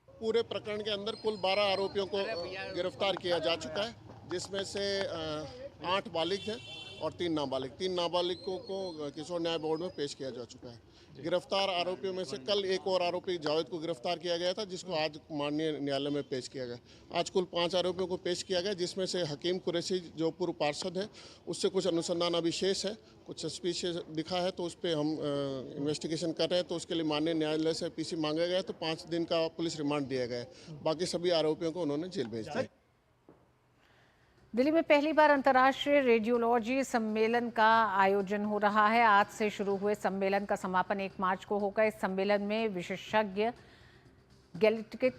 पूरे प्रकरण के अंदर कुल 12 आरोपियों को गिरफ्तार किया जा चुका है, जिसमें से 8 बालिग हैं और 3 नाबालिग। 3 नाबालिगों को किशोर न्याय बोर्ड में पेश किया जा चुका है। गिरफ्तार आरोपियों में से कल एक और आरोपी जावेद को गिरफ्तार किया गया था, जिसको आज माननीय न्यायालय में पेश किया गया। आज कुल 5 आरोपियों को पेश किया गया, जिसमें से हकीम कुरैशी जो पूर्व पार्षद है, उससे कुछ अनुसंधान अभी शेष है, कुछ सस्पिशियस दिखा है, तो उस पर हम इन्वेस्टिगेशन कर रहे हैं। तो उसके लिए माननीय न्यायालय से पीसी मांगा गया, तो 5 दिन का पुलिस रिमांड दिया गया है। बाकी सभी आरोपियों को उन्होंने जेल भेज दिया। दिल्ली में पहली बार अंतर्राष्ट्रीय रेडियोलॉजी सम्मेलन का आयोजन हो रहा है। आज से शुरू हुए सम्मेलन का समापन 1 मार्च को होगा। इस सम्मेलन में विशेषज्ञ गैलेक्टिक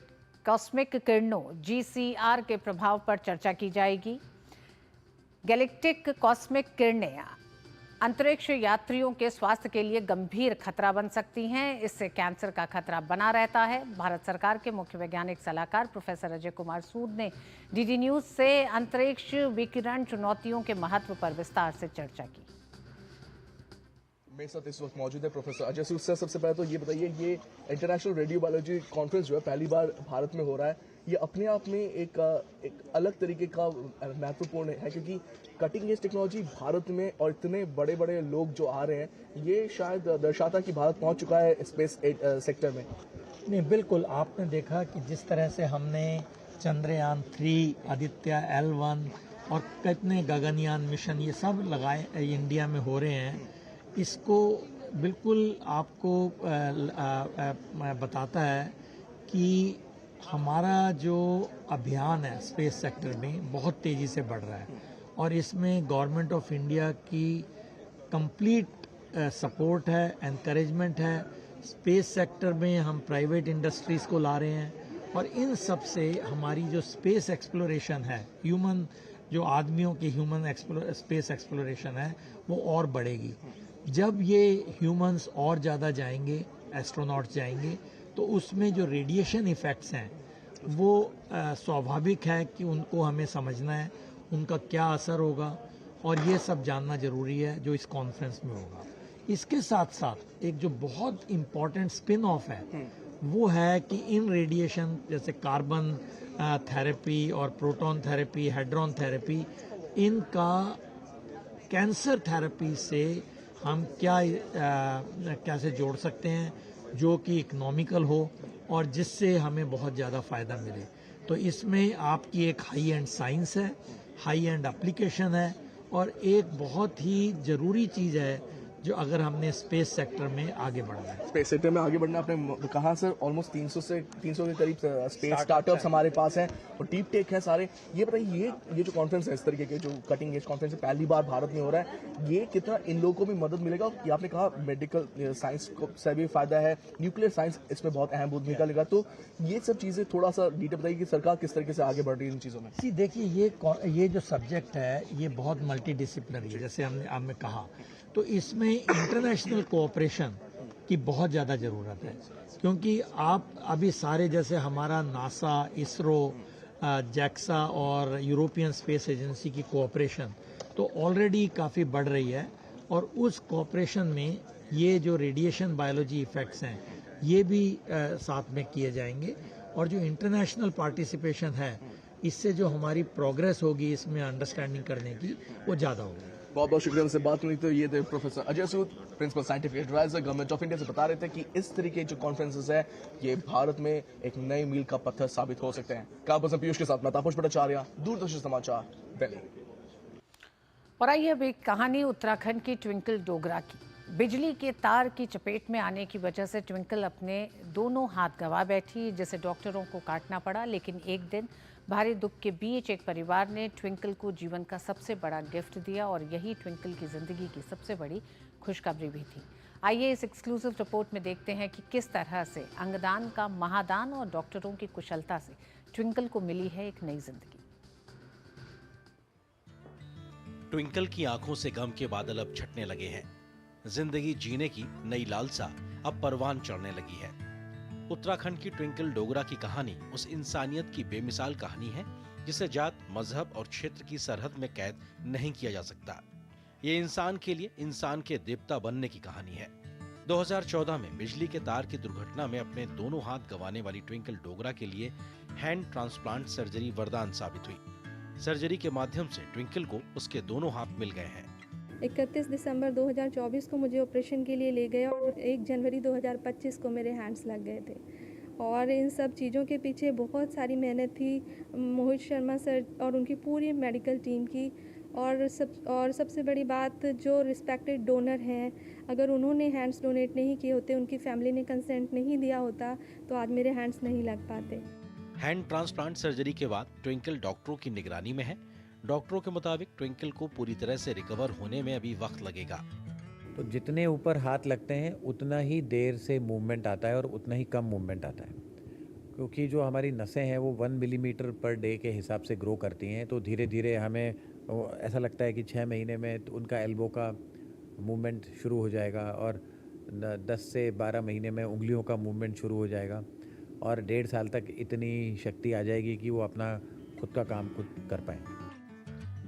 कॉस्मिक किरणों GCR के प्रभाव पर चर्चा की जाएगी। गैलेक्टिक कॉस्मिक किरणें अंतरिक्ष यात्रियों के स्वास्थ्य के लिए गंभीर खतरा बन सकती हैं। इससे कैंसर का खतरा बना रहता है। भारत सरकार के मुख्य वैज्ञानिक सलाहकार प्रोफेसर अजय कुमार सूद ने डीडी न्यूज से अंतरिक्ष विकिरण चुनौतियों के महत्व पर विस्तार से चर्चा की। मेरे साथ इस वक्त मौजूद है प्रोफेसर अजय सूद सर। सबसे पहले तो ये बताइए, ये इंटरनेशनल रेडियो बायोलॉजी कॉन्फ्रेंस जो है पहली बार भारत में हो रहा है, ये अपने आप में एक अलग तरीके का महत्वपूर्ण है, क्योंकि कटिंग एज टेक्नोलॉजी भारत में और इतने बड़े बड़े लोग जो आ रहे हैं, ये शायद दर्शाता कि भारत पहुंच चुका है स्पेस सेक्टर में। नहीं, बिल्कुल आपने देखा कि जिस तरह से हमने चंद्रयान 3, आदित्य L1 और कितने गगनयान मिशन ये सब लगाए इंडिया में हो रहे हैं, इसको बिल्कुल आपको बताता है कि हमारा जो अभियान है स्पेस सेक्टर में बहुत तेज़ी से बढ़ रहा है और इसमें गवर्नमेंट ऑफ इंडिया की कंप्लीट सपोर्ट है, एनकरेजमेंट है। स्पेस सेक्टर में हम प्राइवेट इंडस्ट्रीज़ को ला रहे हैं और इन सब से हमारी जो स्पेस एक्सप्लोरेशन है, ह्यूमन जो आदमियों की ह्यूमन स्पेस एक्सप्लोरेशन है, वो और बढ़ेगी। जब ये ह्यूमंस और ज़्यादा जाएंगे, एस्ट्रोनॉट्स जाएंगे, तो उसमें जो रेडिएशन इफ़ेक्ट्स हैं वो स्वाभाविक है कि उनको हमें समझना है, उनका क्या असर होगा और ये सब जानना ज़रूरी है जो इस कॉन्फ्रेंस में होगा। इसके साथ साथ एक जो बहुत इम्पॉर्टेंट स्पिन ऑफ है वो है कि इन रेडिएशन जैसे कार्बन थेरेपी और प्रोटॉन थेरेपी, हेड्रॉन थेरेपी, इनका कैंसर थेरेपी से हम कैसे जोड़ सकते हैं जो कि इकोनॉमिकल हो और जिससे हमें बहुत ज़्यादा फ़ायदा मिले। तो इसमें आपकी एक हाई एंड साइंस है, हाई एंड एप्लीकेशन है और एक बहुत ही ज़रूरी चीज़ है जो अगर हमने स्पेस सेक्टर में आगे बढ़ना है। स्पेस सेक्टर में आगे बढ़ना, आपने कहा सर ऑलमोस्ट 300 के करीब स्पेस स्टार्टअप्स हमारे पास हैं और डीप टेक है सारे। ये बताइए ये जो कॉन्फ्रेंस है, इस तरीके के जो कटिंग एज कॉन्फ्रेंस है, पहली बार भारत में हो रहा है, ये कितना इन लोगों को भी मदद मिलेगा? ये आपने कहा मेडिकल साइंस से भी फायदा है, न्यूक्लियर साइंस इसमें बहुत अहम भूमिका लेगा, तो ये सब चीजें थोड़ा सा डिटेल बताइए कि सरकार किस तरीके से आगे बढ़ रही है इन चीजों में। जी देखिए, ये जो सब्जेक्ट है ये बहुत मल्टी डिसिप्लिनरी है, जैसे हमने कहा, तो इसमें इंटरनेशनल कोऑपरेशन की बहुत ज़्यादा ज़रूरत है, क्योंकि आप अभी सारे जैसे हमारा नासा, इसरो, जैक्सा और यूरोपियन स्पेस एजेंसी की कोऑपरेशन तो ऑलरेडी काफ़ी बढ़ रही है और उस कोऑपरेशन में ये जो रेडिएशन बायोलॉजी इफ़ेक्ट्स हैं ये भी साथ में किए जाएंगे और जो इंटरनेशनल पार्टिसिपेशन है इससे जो हमारी प्रोग्रेस होगी इसमें अंडरस्टैंडिंग करने की वो ज़्यादा होगी। बहुत बहुत शुक्रिया उनसे बात करनी। तो ये थे professor Ajay Sood, principal scientific adviser government of India, से बता रहे थे कि इस तरीके जो कॉन्फ्रेंसेस है ये भारत में एक नई मील का पत्थर साबित हो सकते हैं। कैंपस में पीयूष के साथ मैं तापस भट्टाचार्य, दूरदर्शन समाचार, दिल्ली। और आइए अब एक कहानी उत्तराखंड की ट्विंकल डोगरा की। बिजली के तार की चपेट में आने की वजह से ट्विंकल अपने दोनों हाथ गंवा बैठी, जिसे डॉक्टरों को काटना पड़ा। लेकिन एक दिन भारी दुख के बीच एक परिवार ने ट्विंकल को जीवन का सबसे बड़ा गिफ्ट दिया और यही ट्विंकल की जिंदगी की सबसे बड़ी खुशखबरी भी थी। आइए इस एक्सक्लूसिव रिपोर्ट में देखते हैं कि किस तरह से अंगदान का महादान और डॉक्टरों की कुशलता से ट्विंकल को मिली है एक नई जिंदगी। ट्विंकल की आंखों से गम के बादल अब छटने लगे हैं। जिंदगी जीने की नई लालसा अब परवान चढ़ने लगी है। उत्तराखंड की ट्विंकल डोगरा की कहानी उस इंसानियत की बेमिसाल कहानी है जिसे जात, मजहब और क्षेत्र की सरहद में कैद नहीं किया जा सकता। ये इंसान के लिए इंसान के देवता बनने की कहानी है। 2014 में बिजली के तार की दुर्घटना में अपने दोनों हाथ गंवाने वाली ट्विंकल डोगरा के लिए हैंड ट्रांसप्लांट सर्जरी वरदान साबित हुई। सर्जरी के माध्यम से ट्विंकल को उसके दोनों हाथ मिल गए हैं। 31 दिसंबर 2024 को मुझे ऑपरेशन के लिए ले गए और 1 जनवरी 2025 को मेरे हैंड्स लग गए थे। और इन सब चीज़ों के पीछे बहुत सारी मेहनत थी मोहित शर्मा सर और उनकी पूरी मेडिकल टीम की। और सबसे बड़ी बात, जो रिस्पेक्टेड डोनर हैं, अगर उन्होंने हैंड्स डोनेट नहीं किए होते, उनकी फैमिली ने कंसेंट नहीं दिया होता, तो आज मेरे हैंड्स नहीं लग पाते। हैंड ट्रांसप्लांट सर्जरी के बाद ट्विंकल डॉक्टरों की निगरानी में है। डॉक्टरों के मुताबिक ट्विंकल को पूरी तरह से रिकवर होने में अभी वक्त लगेगा। तो जितने ऊपर हाथ लगते हैं उतना ही देर से मूवमेंट आता है और उतना ही कम मूवमेंट आता है, क्योंकि जो हमारी नसें हैं वो 1 मिलीमीटर पर डे के हिसाब से ग्रो करती हैं। तो धीरे धीरे हमें ऐसा लगता है कि 6 महीने में तो उनका एल्बो का मूवमेंट शुरू हो जाएगा और 10 से 12 महीने में उंगलियों का मूवमेंट शुरू हो जाएगा और 1.5 साल तक इतनी शक्ति आ जाएगी कि वो अपना खुद का काम खुद कर पाएँ।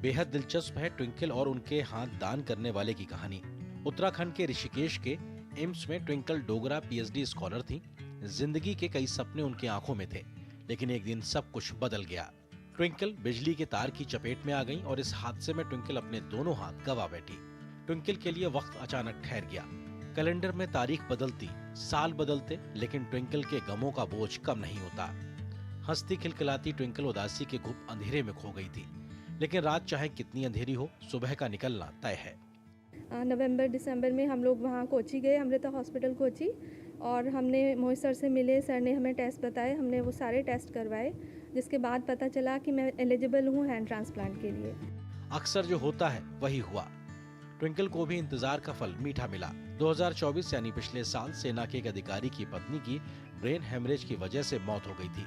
बेहद दिलचस्प है ट्विंकल और उनके हाथ दान करने वाले की कहानी। उत्तराखंड के ऋषिकेश के एम्स में ट्विंकल डोगरा पीएचडी स्कॉलर थी। जिंदगी के कई सपने उनकी आंखों में थे, लेकिन एक दिन सब कुछ बदल गया। ट्विंकल बिजली के तार की चपेट में आ गईं और इस हादसे में ट्विंकल अपने दोनों हाथ गंवा बैठी। ट्विंकल के लिए वक्त अचानक ठहर गया। कैलेंडर में तारीख बदलती, साल बदलते, लेकिन ट्विंकल के गमों का बोझ कम नहीं होता। हंसती खिलखिलाती ट्विंकल उदासी के घुप अंधेरे में खो गई थी, लेकिन रात चाहे कितनी अंधेरी हो, सुबह का निकलना तय है। नवंबर दिसंबर में हम लोग वहाँ कोची गए, अमृता हॉस्पिटल कोची, और हमने मोहित सर से मिले। सर ने हमें टेस्ट बताए, हमने वो सारे टेस्ट करवाए, जिसके बाद पता चला कि मैं एलिजिबल हूँ हैंड ट्रांसप्लांट के लिए। अक्सर जो होता है वही हुआ। ट्विंकल को भी इंतजार का फल मीठा मिला। 2024 यानी पिछले साल सेना के एक अधिकारी की पत्नी की ब्रेन हेमरेज की वजह से मौत हो गई थी,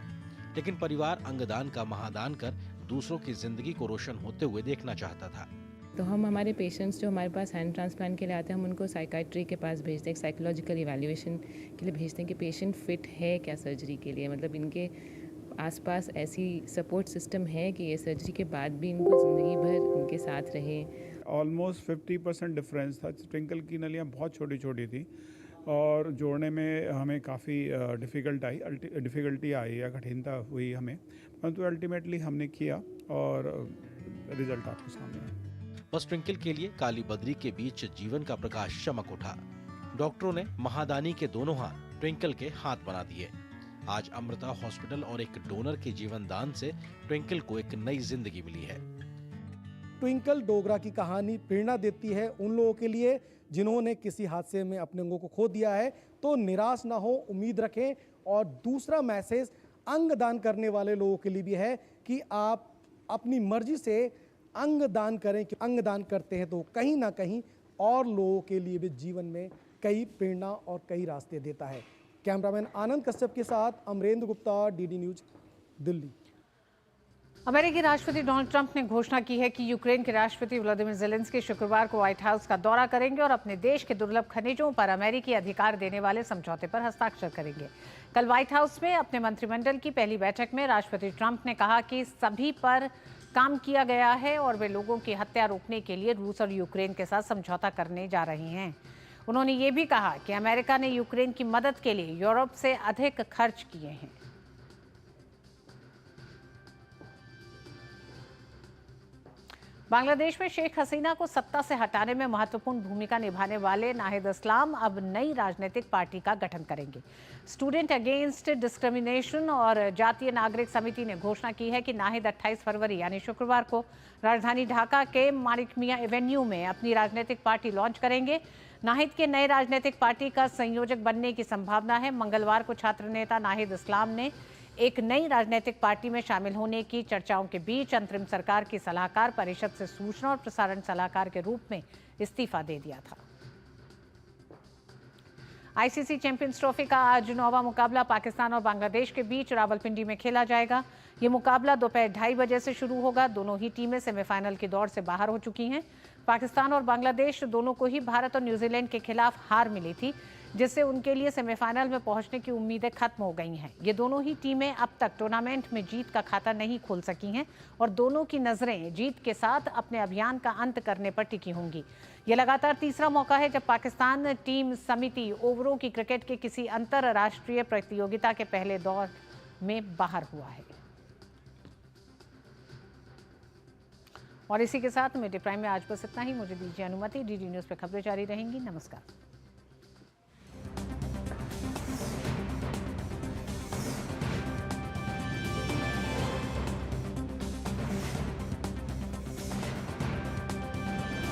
लेकिन परिवार अंगदान का महादान कर दूसरों की जिंदगी को रोशन होते हुए देखना चाहता था। तो हम हमारे पेशेंट्स जो हमारे पास हैंड ट्रांसप्लांट के लिए आते हैं हम उनको साइकाइट्री के पास भेजते हैं, एक साइकोलॉजिकल इवैल्यूएशन के लिए भेजते हैं कि पेशेंट फिट है क्या सर्जरी के लिए, मतलब इनके आसपास ऐसी सपोर्ट सिस्टम है कि ये सर्जरी के बाद भी इनको ज़िंदगी भर इनके साथ रहे। ऑलमोस्ट 50% डिफरेंस था। ट्विंकल की नलियाँ बहुत छोटी छोटी थी और जोड़ने में हमें काफ़ी डिफ़िकल्टी आई या कठिनता हुई हमें, परंतु अल्टीमेटली हमने किया और रिजल्ट आपके सामने है। बस ट्विंकल के लिए काली बदरी के बीच जीवन का प्रकाश चमक उठा। डॉक्टरों ने महादानी के दोनों हाथ ट्विंकल के हाथ बना दिए। आज अमृता हॉस्पिटल और एक डोनर के जीवन दान से ट्विंकल को एक नई जिंदगी मिली है। ट्विंकल डोगरा की कहानी प्रेरणा देती है उन लोगों के लिए जिन्होंने किसी हादसे में अपने अंगों को खो दिया है, तो निराश ना हो, उम्मीद रखें। और दूसरा मैसेज अंग दान करने वाले लोगों के लिए भी है कि आप अपनी मर्जी से अंग दान करें, कि अंग दान करते हैं तो कहीं ना कहीं और लोगों के लिए भी जीवन में कई प्रेरणा और कई रास्ते देता है। कैमरामैन आनंद कश्यप के साथ अमरेंद्र गुप्ता, डीडी न्यूज, दिल्ली। अमेरिकी राष्ट्रपति डोनाल्ड ट्रंप ने घोषणा की है कि यूक्रेन के राष्ट्रपति व्लादिमीर ज़ेलेंस्की शुक्रवार को व्हाइट हाउस का दौरा करेंगे और अपने देश के दुर्लभ खनिजों पर अमेरिकी अधिकार देने वाले समझौते पर हस्ताक्षर करेंगे। कल व्हाइट हाउस में अपने मंत्रिमंडल की पहली बैठक में राष्ट्रपति ट्रंप ने कहा कि सभी पर काम किया गया है और वे लोगों की हत्या रोकने के लिए रूस और यूक्रेन के साथ समझौता करने जा रहे हैं। उन्होंने ये भी कहा कि अमेरिका ने यूक्रेन की मदद के लिए यूरोप से अधिक खर्च किए हैं। बांग्लादेश में शेख हसीना को सत्ता से हटाने में महत्वपूर्ण भूमिका निभाने वाले नाहिद इस्लाम अब नई राजनीतिक पार्टी का गठन करेंगे। स्टूडेंट अगेंस्ट डिस्क्रिमिनेशन और जातीय नागरिक समिति ने घोषणा की है कि नाहिद 28 फरवरी यानी शुक्रवार को राजधानी ढाका के मालिक मियां एवेन्यू में अपनी राजनीतिक पार्टी लॉन्च करेंगे। नाहिद के नए राजनीतिक पार्टी का संयोजक बनने की संभावना है। मंगलवार को छात्र नेता नाहिद इस्लाम ने एक नई राजनीतिक पार्टी में शामिल होने की चर्चाओं के बीच अंतरिम सरकार की सलाहकार परिषद से सूचना और प्रसारण सलाहकार के रूप में इस्तीफा दे दिया था। आईसीसी चैंपियंस ट्रॉफी का आज 9वां मुकाबला पाकिस्तान और बांग्लादेश के बीच रावलपिंडी में खेला जाएगा। ये मुकाबला दोपहर 2:30 बजे से शुरू होगा। दोनों ही टीमें सेमीफाइनल की दौड़ से बाहर हो चुकी हैं। पाकिस्तान और बांग्लादेश दोनों को ही भारत और न्यूजीलैंड के खिलाफ हार मिली थी, जिससे उनके लिए सेमीफाइनल में पहुंचने की उम्मीदें खत्म हो गई हैं। ये दोनों ही टीमें अब तक टूर्नामेंट में जीत का खाता नहीं खोल सकी हैं और दोनों की नजरें जीत के साथ अपने अभियान का अंत करने पर टिकी होंगी। ये लगातार तीसरा मौका है जब पाकिस्तान टीम समिति ओवरों की क्रिकेट के किसी अंतरराष्ट्रीय प्रतियोगिता के पहले दौर में बाहर हुआ है। और इसी के साथ मिड डे प्राइम में आज बस इतना ही। मुझे दीजिए अनुमति। डीडी न्यूज पर खबरें जारी रहेंगी। नमस्कार।